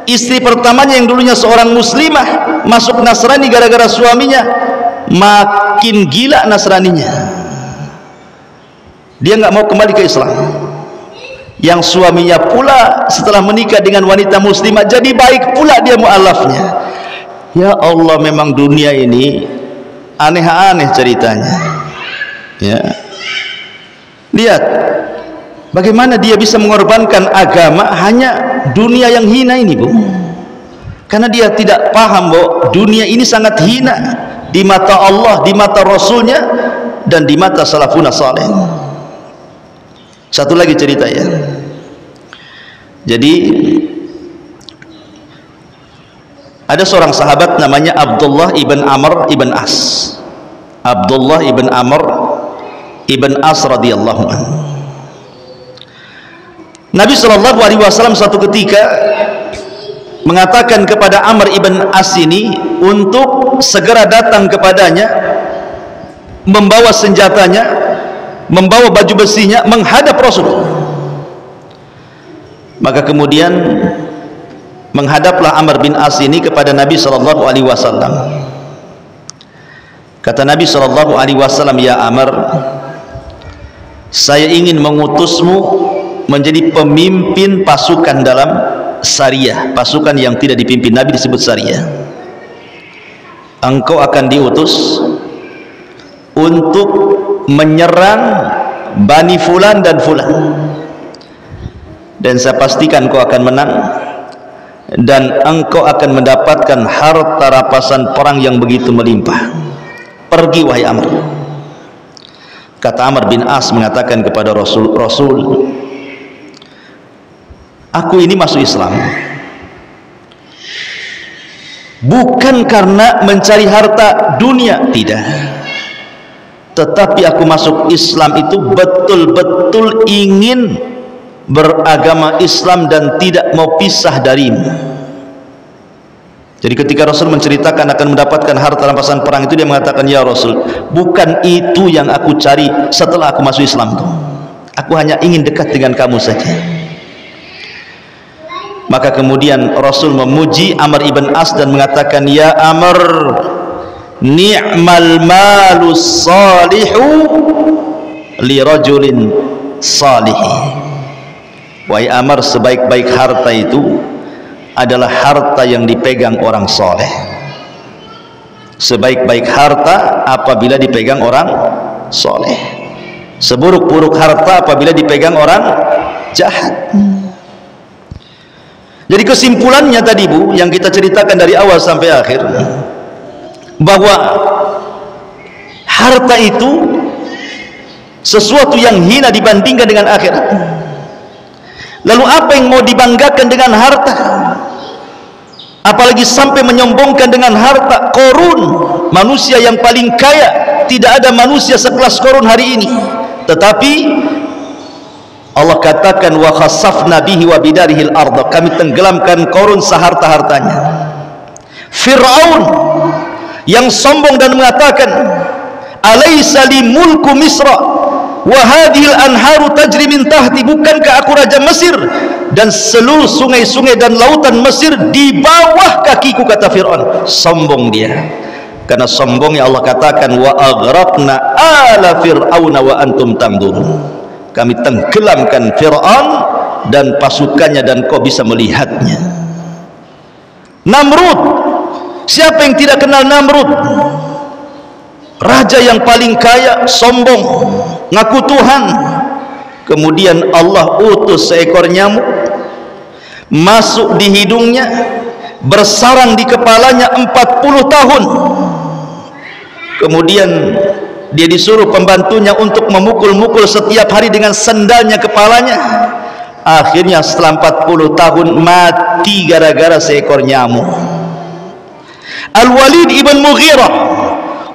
istri pertamanya yang dulunya seorang muslimah masuk Nasrani gara-gara suaminya, makin gila Nasraninya. Dia nggak mau kembali ke Islam. Yang suaminya pula setelah menikah dengan wanita muslimah jadi baik pula dia mu'alafnya. Ya Allah, memang dunia ini aneh-aneh ceritanya. Ya, lihat bagaimana dia bisa mengorbankan agama hanya dunia yang hina ini, Bu. Karena dia tidak paham bahwa dunia ini sangat hina di mata Allah, di mata Rasulnya, dan di mata salafun saleh. Satu lagi cerita, ya. Jadi ada seorang sahabat namanya Abdullah ibn Amr ibn As. Abdullah ibn Amr ibn As radhiyallahu anhu. Nabi SAW suatu ketika mengatakan kepada Amr ibn As ini untuk segera datang kepadanya, membawa senjatanya, membawa baju besinya, menghadap Rasul. Maka kemudian menghadaplah Amr bin As ini kepada Nabi SAW. Kata Nabi SAW, ya Amr, saya ingin mengutusmu menjadi pemimpin pasukan dalam Sariyah. Pasukan yang tidak dipimpin Nabi disebut Sariyah. Engkau akan diutus untuk menyerang Bani Fulan dan Fulan, dan saya pastikan kau akan menang, dan engkau akan mendapatkan harta rampasan perang yang begitu melimpah. Pergi wahai Amr. Kata Amr bin As mengatakan kepada Rasul, aku ini masuk Islam bukan karena mencari harta dunia, tidak, tetapi aku masuk Islam itu betul-betul ingin beragama Islam dan tidak mau pisah darimu. Jadi ketika Rasul menceritakan akan mendapatkan harta rampasan perang itu, dia mengatakan, ya Rasul, bukan itu yang aku cari setelah aku masuk Islam tuh. Aku hanya ingin dekat dengan kamu saja. Maka kemudian Rasul memuji Amr ibn As dan mengatakan, ya Amr, ni'mal malus salihu li rajulin salihin. Wahai Amr, sebaik-baik harta itu adalah harta yang dipegang orang soleh. Sebaik-baik harta apabila dipegang orang soleh. Seburuk-buruk harta apabila dipegang orang jahat. Jadi kesimpulannya tadi Bu, yang kita ceritakan dari awal sampai akhir, bahwa harta itu sesuatu yang hina dibandingkan dengan akhirat. Lalu apa yang mau dibanggakan dengan harta? Apalagi sampai menyombongkan dengan harta. Qarun, manusia yang paling kaya, tidak ada manusia sekelas Qarun hari ini. Tetapi Allah katakan wa khasafna bihi wa bidarihil ardh, kami tenggelamkan Qarun seharta-hartanya. Fir'aun yang sombong dan mengatakan alaysa li mulku Misra wa hadhil anharu tajri min tahti, bukankah aku raja Mesir dan seluruh sungai-sungai dan lautan Mesir di bawah kakiku, kata Fir'aun. Sombong dia. Karena sombongnya Allah katakan wa aghraqna ala fir'auna wa antum tanzurun, kami tenggelamkan Fir'aun dan pasukannya dan kau bisa melihatnya. Namrud, siapa yang tidak kenal Namrud? Raja yang paling kaya, sombong, ngaku Tuhan. Kemudian Allah utus seekor nyamuk masuk di hidungnya, bersarang di kepalanya 40 tahun. Kemudian dia disuruh pembantunya untuk memukul-mukul setiap hari dengan sendalnya kepalanya. Akhirnya setelah 40 tahun mati gara-gara seekor nyamuk. Al-Walid ibn Mughirah,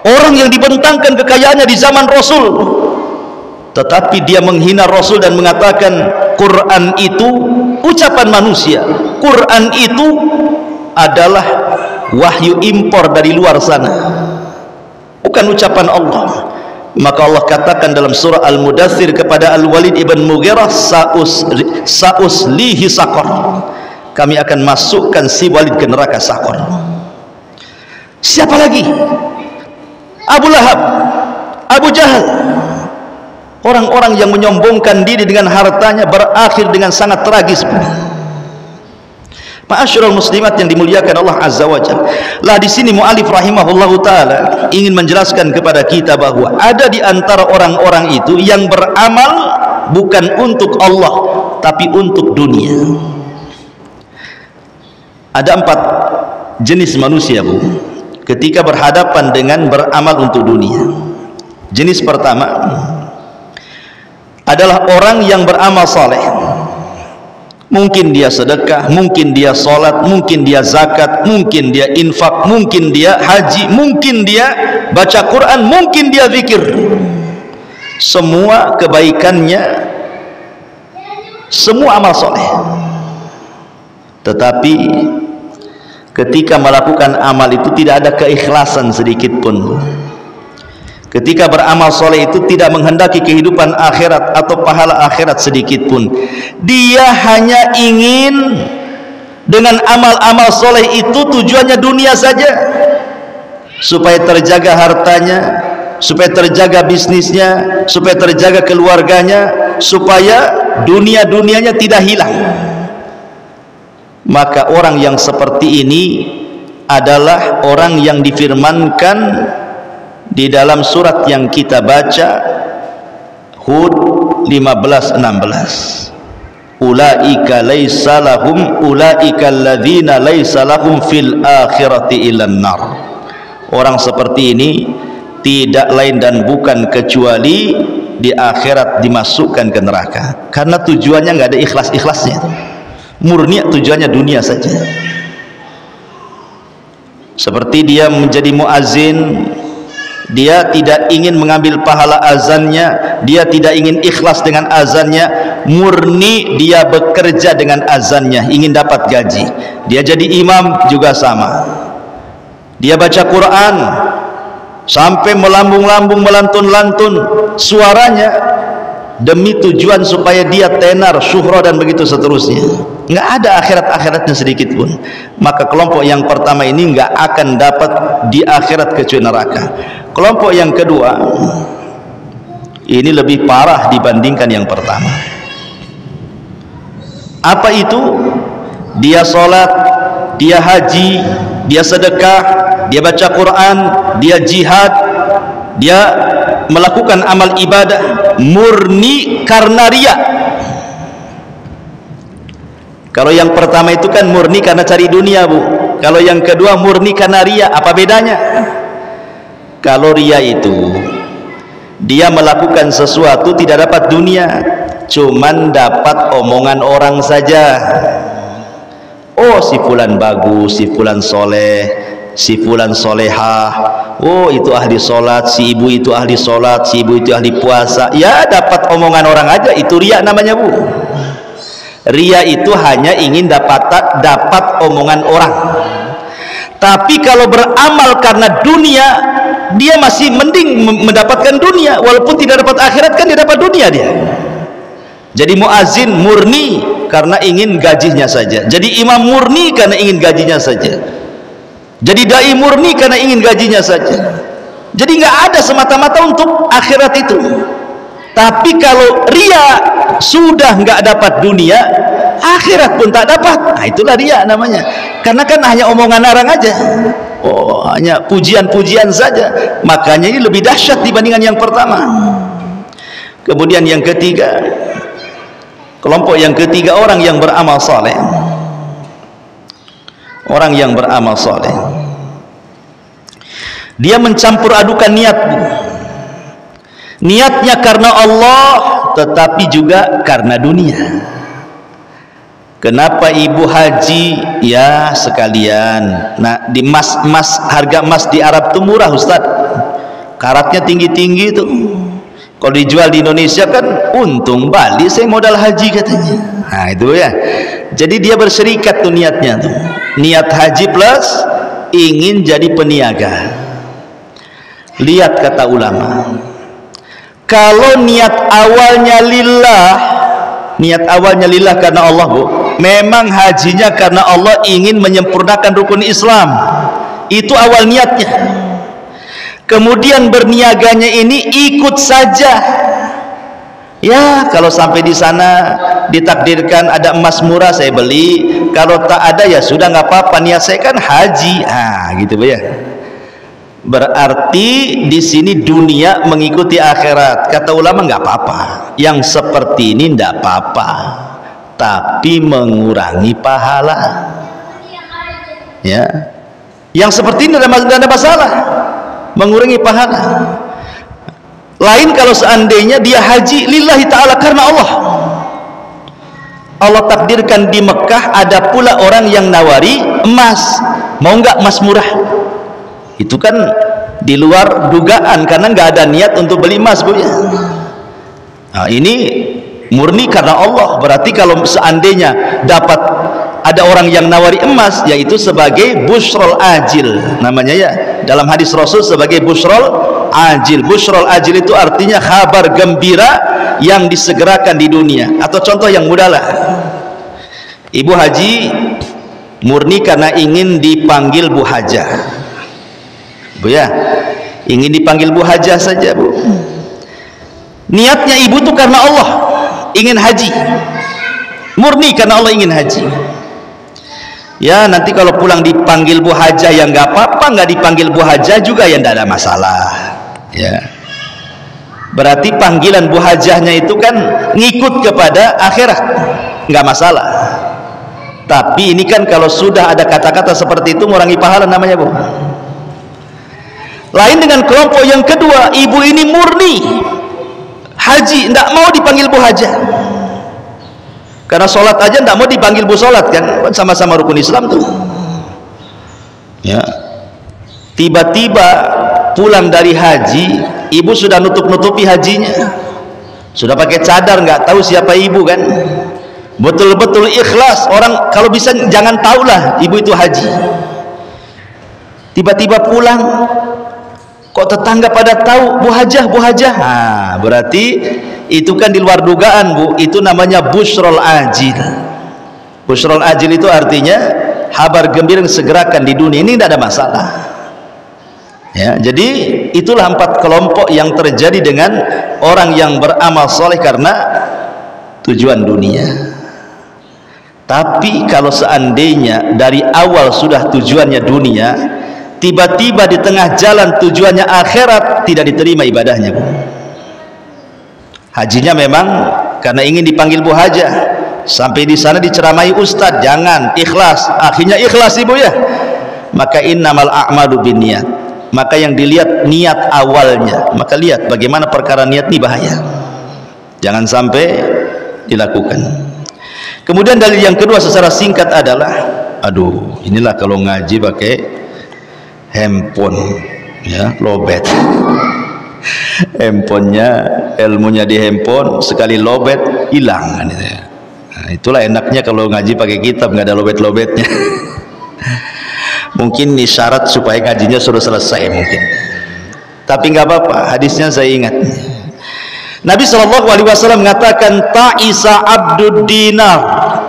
orang yang dibentangkan kekayaannya di zaman Rasul, tetapi dia menghina Rasul dan mengatakan Quran itu ucapan manusia, Quran itu adalah wahyu impor dari luar sana, bukan ucapan Allah. Maka Allah katakan dalam surah Al-Mudaththir kepada Al-Walid ibn Mughirah, sa'uslihi saqar, kami akan masukkan si Walid ke neraka Saqar. Siapa lagi? Abu Lahab, Abu Jahal, orang-orang yang menyombongkan diri dengan hartanya berakhir dengan sangat tragis. Ma'asyiral muslimat yang dimuliakan Allah Azza wa Jalla. Lah di sini mu'alif rahimahullahu taala ingin menjelaskan kepada kita bahwa ada di antara orang-orang itu yang beramal bukan untuk Allah tapi untuk dunia. Ada 4 jenis manusia Bu, ketika berhadapan dengan beramal untuk dunia. Jenis pertama adalah orang yang beramal saleh. Mungkin dia sedekah, mungkin dia salat, mungkin dia zakat, mungkin dia infak, mungkin dia haji, mungkin dia baca Quran, mungkin dia zikir. Semua kebaikannya, semua amal saleh. Tetapi ketika melakukan amal itu tidak ada keikhlasan sedikit pun. Ketika beramal soleh itu tidak menghendaki kehidupan akhirat atau pahala akhirat sedikit pun. Dia hanya ingin dengan amal-amal soleh itu tujuannya dunia saja, supaya terjaga hartanya, supaya terjaga bisnisnya, supaya terjaga keluarganya, supaya dunia-dunianya tidak hilang. Maka orang yang seperti ini adalah orang yang difirmankan di dalam surat yang kita baca, Hud 15:16, ulaika laisa lahum ulaika alladzina laisa lahum fil akhirati illan nar. Orang seperti ini tidak lain dan bukan kecuali di akhirat dimasukkan ke neraka, karena tujuannya nggak ada ikhlas-ikhlasnya, murni tujuannya dunia saja. Seperti dia menjadi muazin, dia tidak ingin mengambil pahala azannya, dia tidak ingin ikhlas dengan azannya, murni dia bekerja dengan azannya, ingin dapat gaji. Dia jadi imam juga sama, dia baca Quran sampai melambung-lambung, melantun-lantun suaranya demi tujuan supaya dia tenar, syuhra dan begitu seterusnya. Nggak ada akhirat-akhiratnya sedikit pun. Maka kelompok yang pertama ini nggak akan dapat di akhirat kecuali neraka. Kelompok yang kedua Ini lebih parah dibandingkan yang pertama. Apa itu? Dia sholat, dia haji, dia sedekah, dia baca Quran, dia jihad, dia melakukan amal ibadah murni karena riya. Kalau yang pertama itu kan murni karena cari dunia, Bu. Kalau yang kedua murni karena riya. Apa bedanya? Kalau riya itu dia melakukan sesuatu tidak dapat dunia, cuman dapat omongan orang saja. Oh, si fulan bagus, si fulan soleh, si fulan solehah. Oh, itu ahli solat, si ibu itu ahli solat, si ibu itu ahli puasa. Ya, dapat omongan orang aja. Itu riya namanya, Bu. Riya itu hanya ingin dapat omongan orang. Tapi kalau beramal karena dunia, dia masih mending mendapatkan dunia, walaupun tidak dapat akhirat, kan dia dapat dunia dia. Jadi muazin murni karena ingin gajinya saja. Jadi imam murni karena ingin gajinya saja. Jadi dai murni karena ingin gajinya saja. Jadi nggak ada semata-mata untuk akhirat itu. Tapi kalau riya sudah nggak dapat dunia, akhirat pun tak dapat. Nah, itulah riya namanya. Karena kan hanya omongan orang aja. Oh, hanya pujian-pujian saja. Makanya ini lebih dahsyat dibandingkan yang pertama. Kemudian yang ketiga, kelompok yang ketiga, orang yang beramal saleh. Orang yang beramal saleh, dia mencampur adukan niat. Niatnya karena Allah, tetapi juga karena dunia. Kenapa ibu haji? Ya sekalian. Nah, di harga emas di Arab itu murah, Ustaz. Karatnya tinggi-tinggi itu. Kalau dijual di Indonesia kan untung, Bali saya modal haji katanya. Nah, itu ya. Jadi dia berserikat tuh niatnya tuh. Niat haji plus ingin jadi peniaga. Lihat kata ulama. Kalau niat awalnya lillah karena Allah, Bu. Memang hajinya karena Allah ingin menyempurnakan rukun Islam. Itu awal niatnya. Kemudian berniaganya ini ikut saja. Ya, kalau sampai di sana ditakdirkan ada emas murah, saya beli. Kalau tak ada ya sudah, nggak apa-apa. Niat saya kan haji. Ah, gitu, Bu ya. Berarti di sini dunia mengikuti akhirat. Kata ulama nggak apa-apa. Yang seperti ini nggak apa-apa, tapi mengurangi pahala. Ya, yang seperti ini tidak ada masalah, mengurangi pahala. Lain kalau seandainya dia haji lillahi ta'ala karena Allah. Allah takdirkan di Mekah ada pula orang yang nawari emas. Mau nggak emas murah? Itu kan di luar dugaan karena nggak ada niat untuk beli emas, Bu ya. Nah, ini murni karena Allah. Berarti kalau seandainya dapat ada orang yang nawari emas, yaitu sebagai busrol ajil namanya ya, dalam hadis Rasul sebagai busrol ajil. Busrol ajil itu artinya kabar gembira yang disegerakan di dunia. Atau contoh yang mudah lah, ibu haji murni karena ingin dipanggil Bu Hajah, Bu ya, ingin dipanggil Bu Hajah saja, Bu. Niatnya ibu tuh karena Allah ingin haji, murni karena Allah ingin haji. Ya, nanti kalau pulang dipanggil Bu Hajah ya nggak apa-apa, nggak dipanggil Bu Hajah juga ya nggak ada masalah. Ya, berarti panggilan Bu Hajahnya itu kan ngikut kepada akhirat, nggak masalah. Tapi ini kan kalau sudah ada kata-kata seperti itu mengurangi pahala namanya, Bu. Lain dengan kelompok yang kedua, ibu ini murni haji, tidak mau dipanggil Bu Hajah. Karena sholat aja tidak mau dipanggil Bu sholat, kan sama-sama rukun Islam tuh. Ya, tiba-tiba pulang dari haji, ibu sudah nutup-nutupi hajinya, sudah pakai cadar, nggak tahu siapa ibu kan. Betul-betul ikhlas. Orang kalau bisa jangan tahulah ibu itu haji. Tiba-tiba pulang, kok tetangga pada tahu Bu Hajah, Bu Hajah. Nah, berarti itu kan di luar dugaan, Bu. Itu namanya busrol ajil. Busrol ajil itu artinya kabar gembira yang segerakan di dunia. Ini tidak ada masalah. Ya, jadi itulah 4 kelompok yang terjadi dengan orang yang beramal soleh karena tujuan dunia. Tapi kalau seandainya dari awal sudah tujuannya dunia, tiba-tiba di tengah jalan tujuannya akhirat, tidak diterima ibadahnya, Bu. Hajinya memang karena ingin dipanggil Bu Hajah, sampai di sana diceramai ustadz, jangan ikhlas, akhirnya ikhlas Ibu ya. Maka innamal a'malu binniyat, maka yang dilihat niat awalnya, maka lihat bagaimana perkara niat ini bahaya, jangan sampai dilakukan. Kemudian dalil yang kedua secara singkat adalah, aduh, inilah kalau ngaji pakai handphone, ya, lobet. Handphonenya, ilmunya di handphone, sekali lobet hilang kan itu. Nah, itulah enaknya kalau ngaji pakai kitab, nggak ada lobet-lobetnya. Mungkin ini syarat supaya ngajinya sudah selesai mungkin. Tapi nggak apa-apa, hadisnya saya ingat. Nabi SAW mengatakan, ta'isa abdud dinar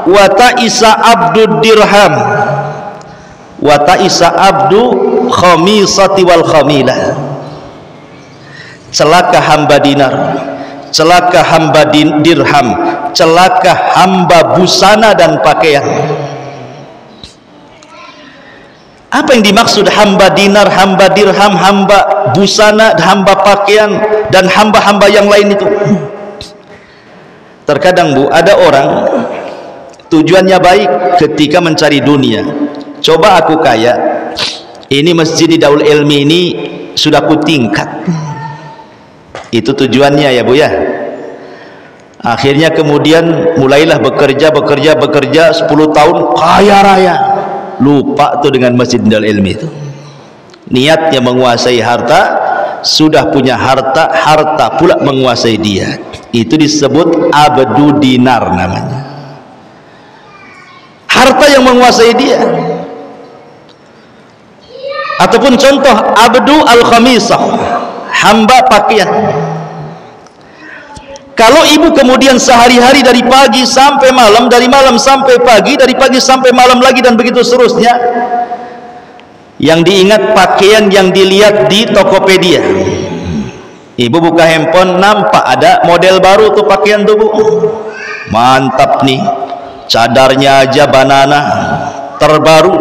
wa ta'isa abdud dirham wa ta'isa abdu khamisati wal khamilah. Celaka hamba dinar, celaka hamba dirham, celaka hamba busana dan pakaian. Apa yang dimaksud hamba dinar, hamba dirham, hamba busana, hamba pakaian, dan hamba-hamba yang lain itu? Terkadang Bu, ada orang tujuannya baik ketika mencari dunia. Coba aku kaya, ini masjid di Daul Ilmi ini sudah ku tingkat. Itu tujuannya ya Bu ya. Akhirnya kemudian mulailah bekerja 10 tahun kaya raya. Lupa tuh dengan masjid Daul Ilmi itu. Niatnya menguasai harta, sudah punya harta, harta pula menguasai dia. Itu disebut abdu dinar namanya. Harta yang menguasai dia. Ataupun contoh abdu al-khamisah, hamba pakaian. Kalau ibu kemudian sehari-hari dari pagi sampai malam, dari malam sampai pagi, dari pagi sampai malam lagi, dan begitu seterusnya, yang diingat pakaian yang dilihat di Tokopedia. Ibu buka handphone, nampak ada model baru tuh pakaian tuh Bu, mantap nih, cadarnya aja banana terbaru,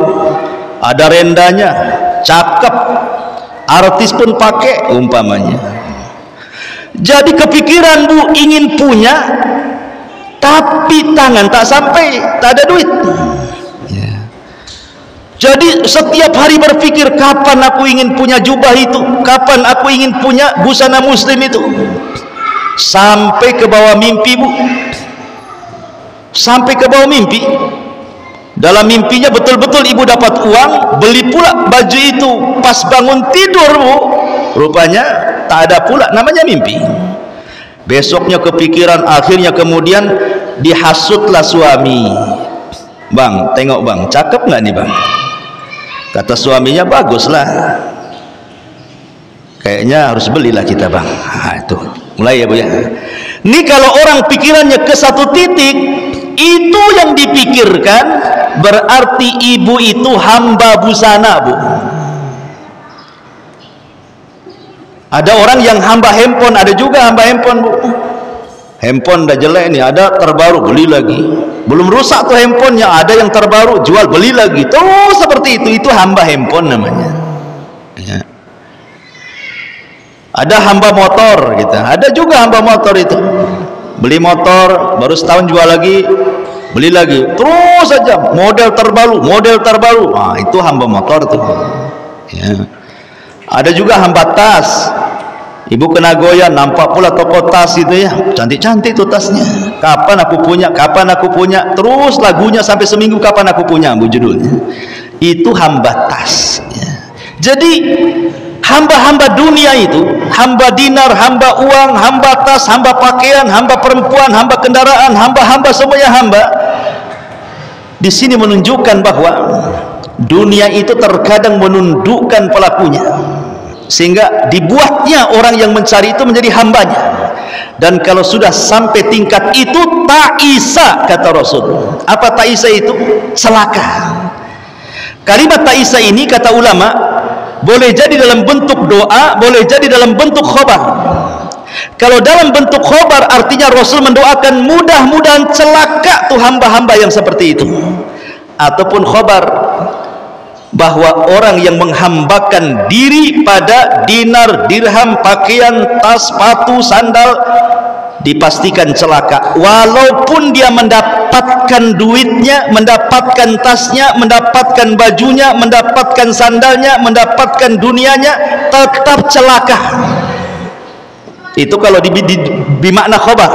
ada rendanya, cakep, artis pun pakai umpamanya. Jadi kepikiran Bu ingin punya, tapi tangan tak sampai, tak ada duit. Jadi setiap hari berpikir, kapan aku ingin punya jubah itu, kapan aku ingin punya busana muslim itu. Sampai ke bawah mimpi Bu, sampai ke bawah mimpi. Dalam mimpinya betul-betul ibu dapat uang, beli pula baju itu. Pas bangun tidur Bu, rupanya tak ada pula, namanya mimpi. Besoknya kepikiran, akhirnya kemudian dihasutlah suami. Bang, tengok bang, cakep nggak nih bang? Kata suaminya, baguslah, kayaknya harus belilah kita bang. Nah, itu mulai ya Bu ya. Ini kalau orang pikirannya ke satu titik, itu yang dipikirkan, berarti ibu itu hamba busana Bu. Ada orang yang hamba handphone, ada juga hamba handphone Bu. Handphone udah jelek nih, ada terbaru, beli lagi. Belum rusak tuh handphonenya, ada yang terbaru, jual, beli lagi. Terus seperti itu hamba handphone namanya. Ya. Ada hamba motor gitu, ada juga hamba motor itu. Beli motor, baru setahun jual lagi, beli lagi. Terus saja model terbaru. Nah, itu hamba motor tuh. Ya. Ada juga hamba tas. Ibu kena goyah, nampak pula toko tas itu ya, cantik-cantik tuh tasnya. Kapan aku punya? Terus lagunya sampai seminggu, kapan aku punya Bu judulnya. Itu hamba tas ya. Jadi hamba-hamba dunia itu, hamba dinar, hamba uang, hamba tas, hamba pakaian, hamba perempuan, hamba kendaraan, hamba semuanya hamba. Di sini menunjukkan bahwa dunia itu terkadang menundukkan pelakunya, sehingga dibuatnya orang yang mencari itu menjadi hambanya. Dan kalau sudah sampai tingkat itu, ta'isa kata Rasul. Apa ta'isa itu? Celaka. Kalimat ta'isa ini kata ulama boleh jadi dalam bentuk doa, boleh jadi dalam bentuk khobar. Kalau dalam bentuk khobar artinya Rasul mendoakan mudah-mudahan celaka tuh hamba-hamba yang seperti itu. Ataupun khobar bahwa orang yang menghambakan diri pada dinar, dirham, pakaian, tas, sepatu, sandal dipastikan celaka, walaupun dia mendapatkan duitnya, mendapatkan tasnya, mendapatkan bajunya, mendapatkan sandalnya, mendapatkan dunianya, tetap celaka. Itu kalau di makna khobar.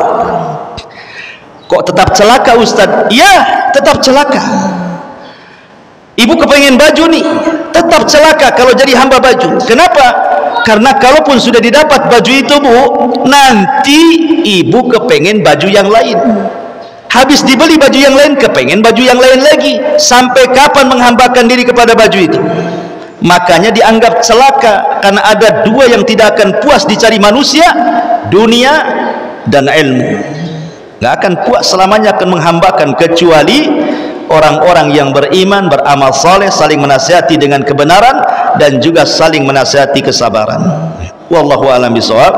Kok tetap celaka Ustaz? Ya, tetap celaka. Ibu kepengen baju nih, tetap celaka kalau jadi hamba baju. Kenapa? Karena kalaupun sudah didapat baju itu Bu, nanti ibu kepengen baju yang lain. Habis dibeli baju yang lain, kepengen baju yang lain lagi. Sampai kapan menghambakan diri kepada baju itu? Makanya dianggap celaka, karena ada dua yang tidak akan puas dicari manusia, dunia dan ilmu. Gak akan puas selamanya akan menghambakan, kecuali orang-orang yang beriman, beramal saleh, saling menasihati dengan kebenaran dan juga saling menasihati kesabaran. Wallahu a'lam bishawab.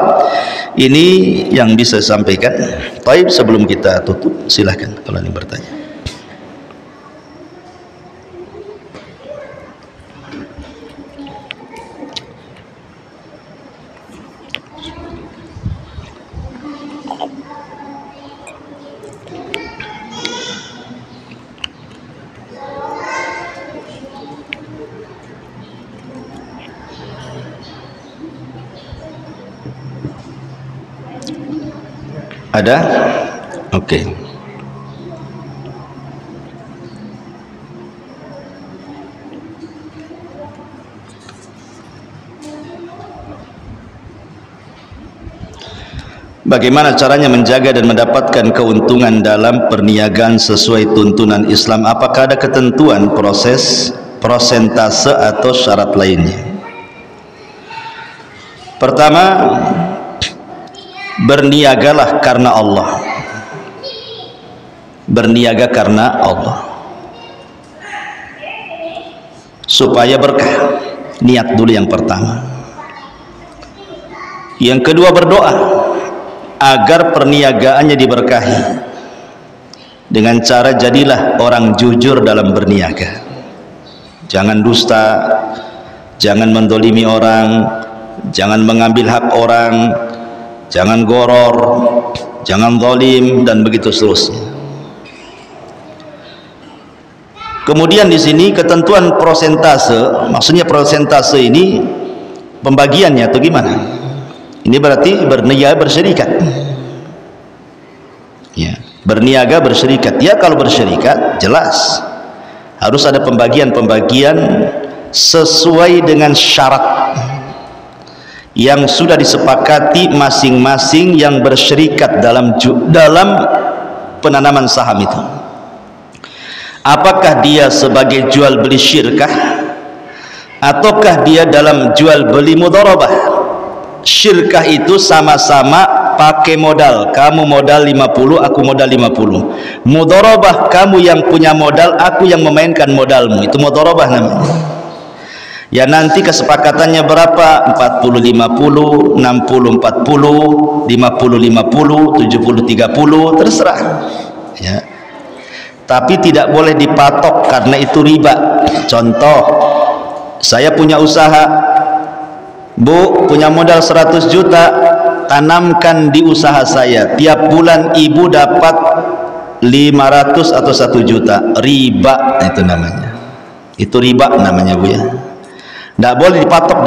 Ini yang bisa saya sampaikan. Baik, sebelum kita tutup, silahkan kalau ini bertanya. Ada? Oke. Bagaimana caranya menjaga dan mendapatkan keuntungan dalam perniagaan sesuai tuntunan Islam? Apakah ada ketentuan proses, persentase atau syarat lainnya? Pertama, berniagalah karena Allah. Berniaga karena Allah supaya berkah. Niat dulu yang pertama. Yang kedua, berdoa agar perniagaannya diberkahi. Dengan cara jadilah orang jujur dalam berniaga. Jangan dusta, jangan mendolimi orang, jangan mengambil hak orang, jangan goror, jangan zalim, dan begitu seterusnya. Kemudian di sini ketentuan prosentase, maksudnya prosentase ini pembagiannya atau gimana? Ini berarti berniaga bersyarikat. Ya, berniaga bersyarikat. Ya, kalau bersyarikat jelas harus ada pembagian-pembagian sesuai dengan syarat yang sudah disepakati masing-masing yang bersyarikat dalam penanaman saham itu. Apakah dia sebagai jual beli syirkah ataukah dia dalam jual beli mudharabah? Syirkah itu sama-sama pakai modal, kamu modal 50, aku modal 50. Mudharabah, kamu yang punya modal, aku yang memainkan modalmu. Itu mudharabah namanya. Ya, nanti kesepakatannya berapa? 40-50, 60-40, 50-50, 70-30, terserah. Ya. Tapi tidak boleh dipatok karena itu riba. Contoh, saya punya usaha, Bu, punya modal 100 juta, tanamkan di usaha saya. Tiap bulan ibu dapat 500 atau 1 juta. Riba itu namanya. Itu riba namanya, Bu ya. Tidak boleh dipatok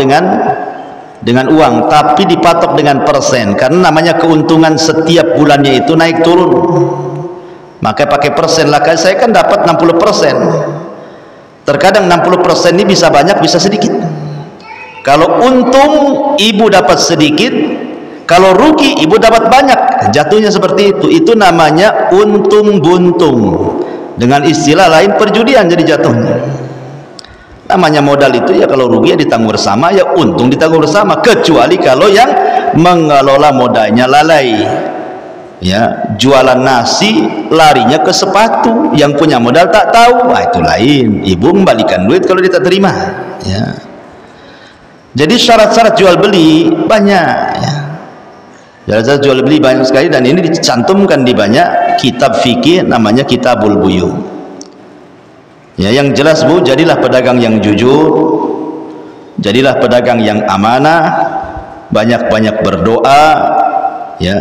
dengan uang, tapi dipatok dengan persen, karena namanya keuntungan setiap bulannya itu naik turun. Maka pakai persen lah. Saya kan dapat 60%. Terkadang 60% ini bisa banyak, bisa sedikit. Kalau untung ibu dapat sedikit, kalau rugi ibu dapat banyak. Jatuhnya seperti itu. Itu namanya untung buntung. Dengan istilah lain perjudian jadi jatuhnya. Namanya modal itu ya, kalau rugi ya ditanggung bersama, ya untung ditanggung bersama, kecuali kalau yang mengelola modalnya lalai. Ya, jualan nasi larinya ke sepatu, yang punya modal tak tahu. Nah, itu lain. Ibu membalikan duit kalau dia tak terima. Ya. Jadi syarat-syarat jual beli banyak ya. Syarat jual beli banyak sekali, dan ini dicantumkan di banyak kitab fikih namanya Kitabul Buyu. Ya, yang jelas Bu, jadilah pedagang yang jujur, jadilah pedagang yang amanah, banyak-banyak berdoa ya,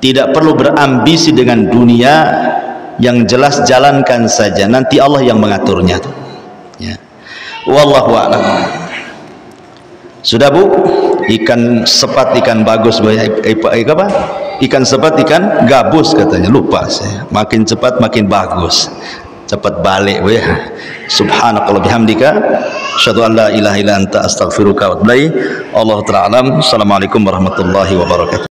tidak perlu berambisi dengan dunia, yang jelas jalankan saja, nanti Allah yang mengaturnya tuh. Ya. Wallahu a'lam. Sudah Bu, ikan sepat ikan bagus Bu, apa? Ikan sepat ikan gabus katanya, lupa saya. Makin cepat makin bagus. Cepat balik Bu ya. Subhanakallah bihamdika asyhadu an la ilaha illa anta astaghfiruka wa atubu ilaik. Allahu ta'ala alam. Assalamualaikum warahmatullahi wabarakatuh.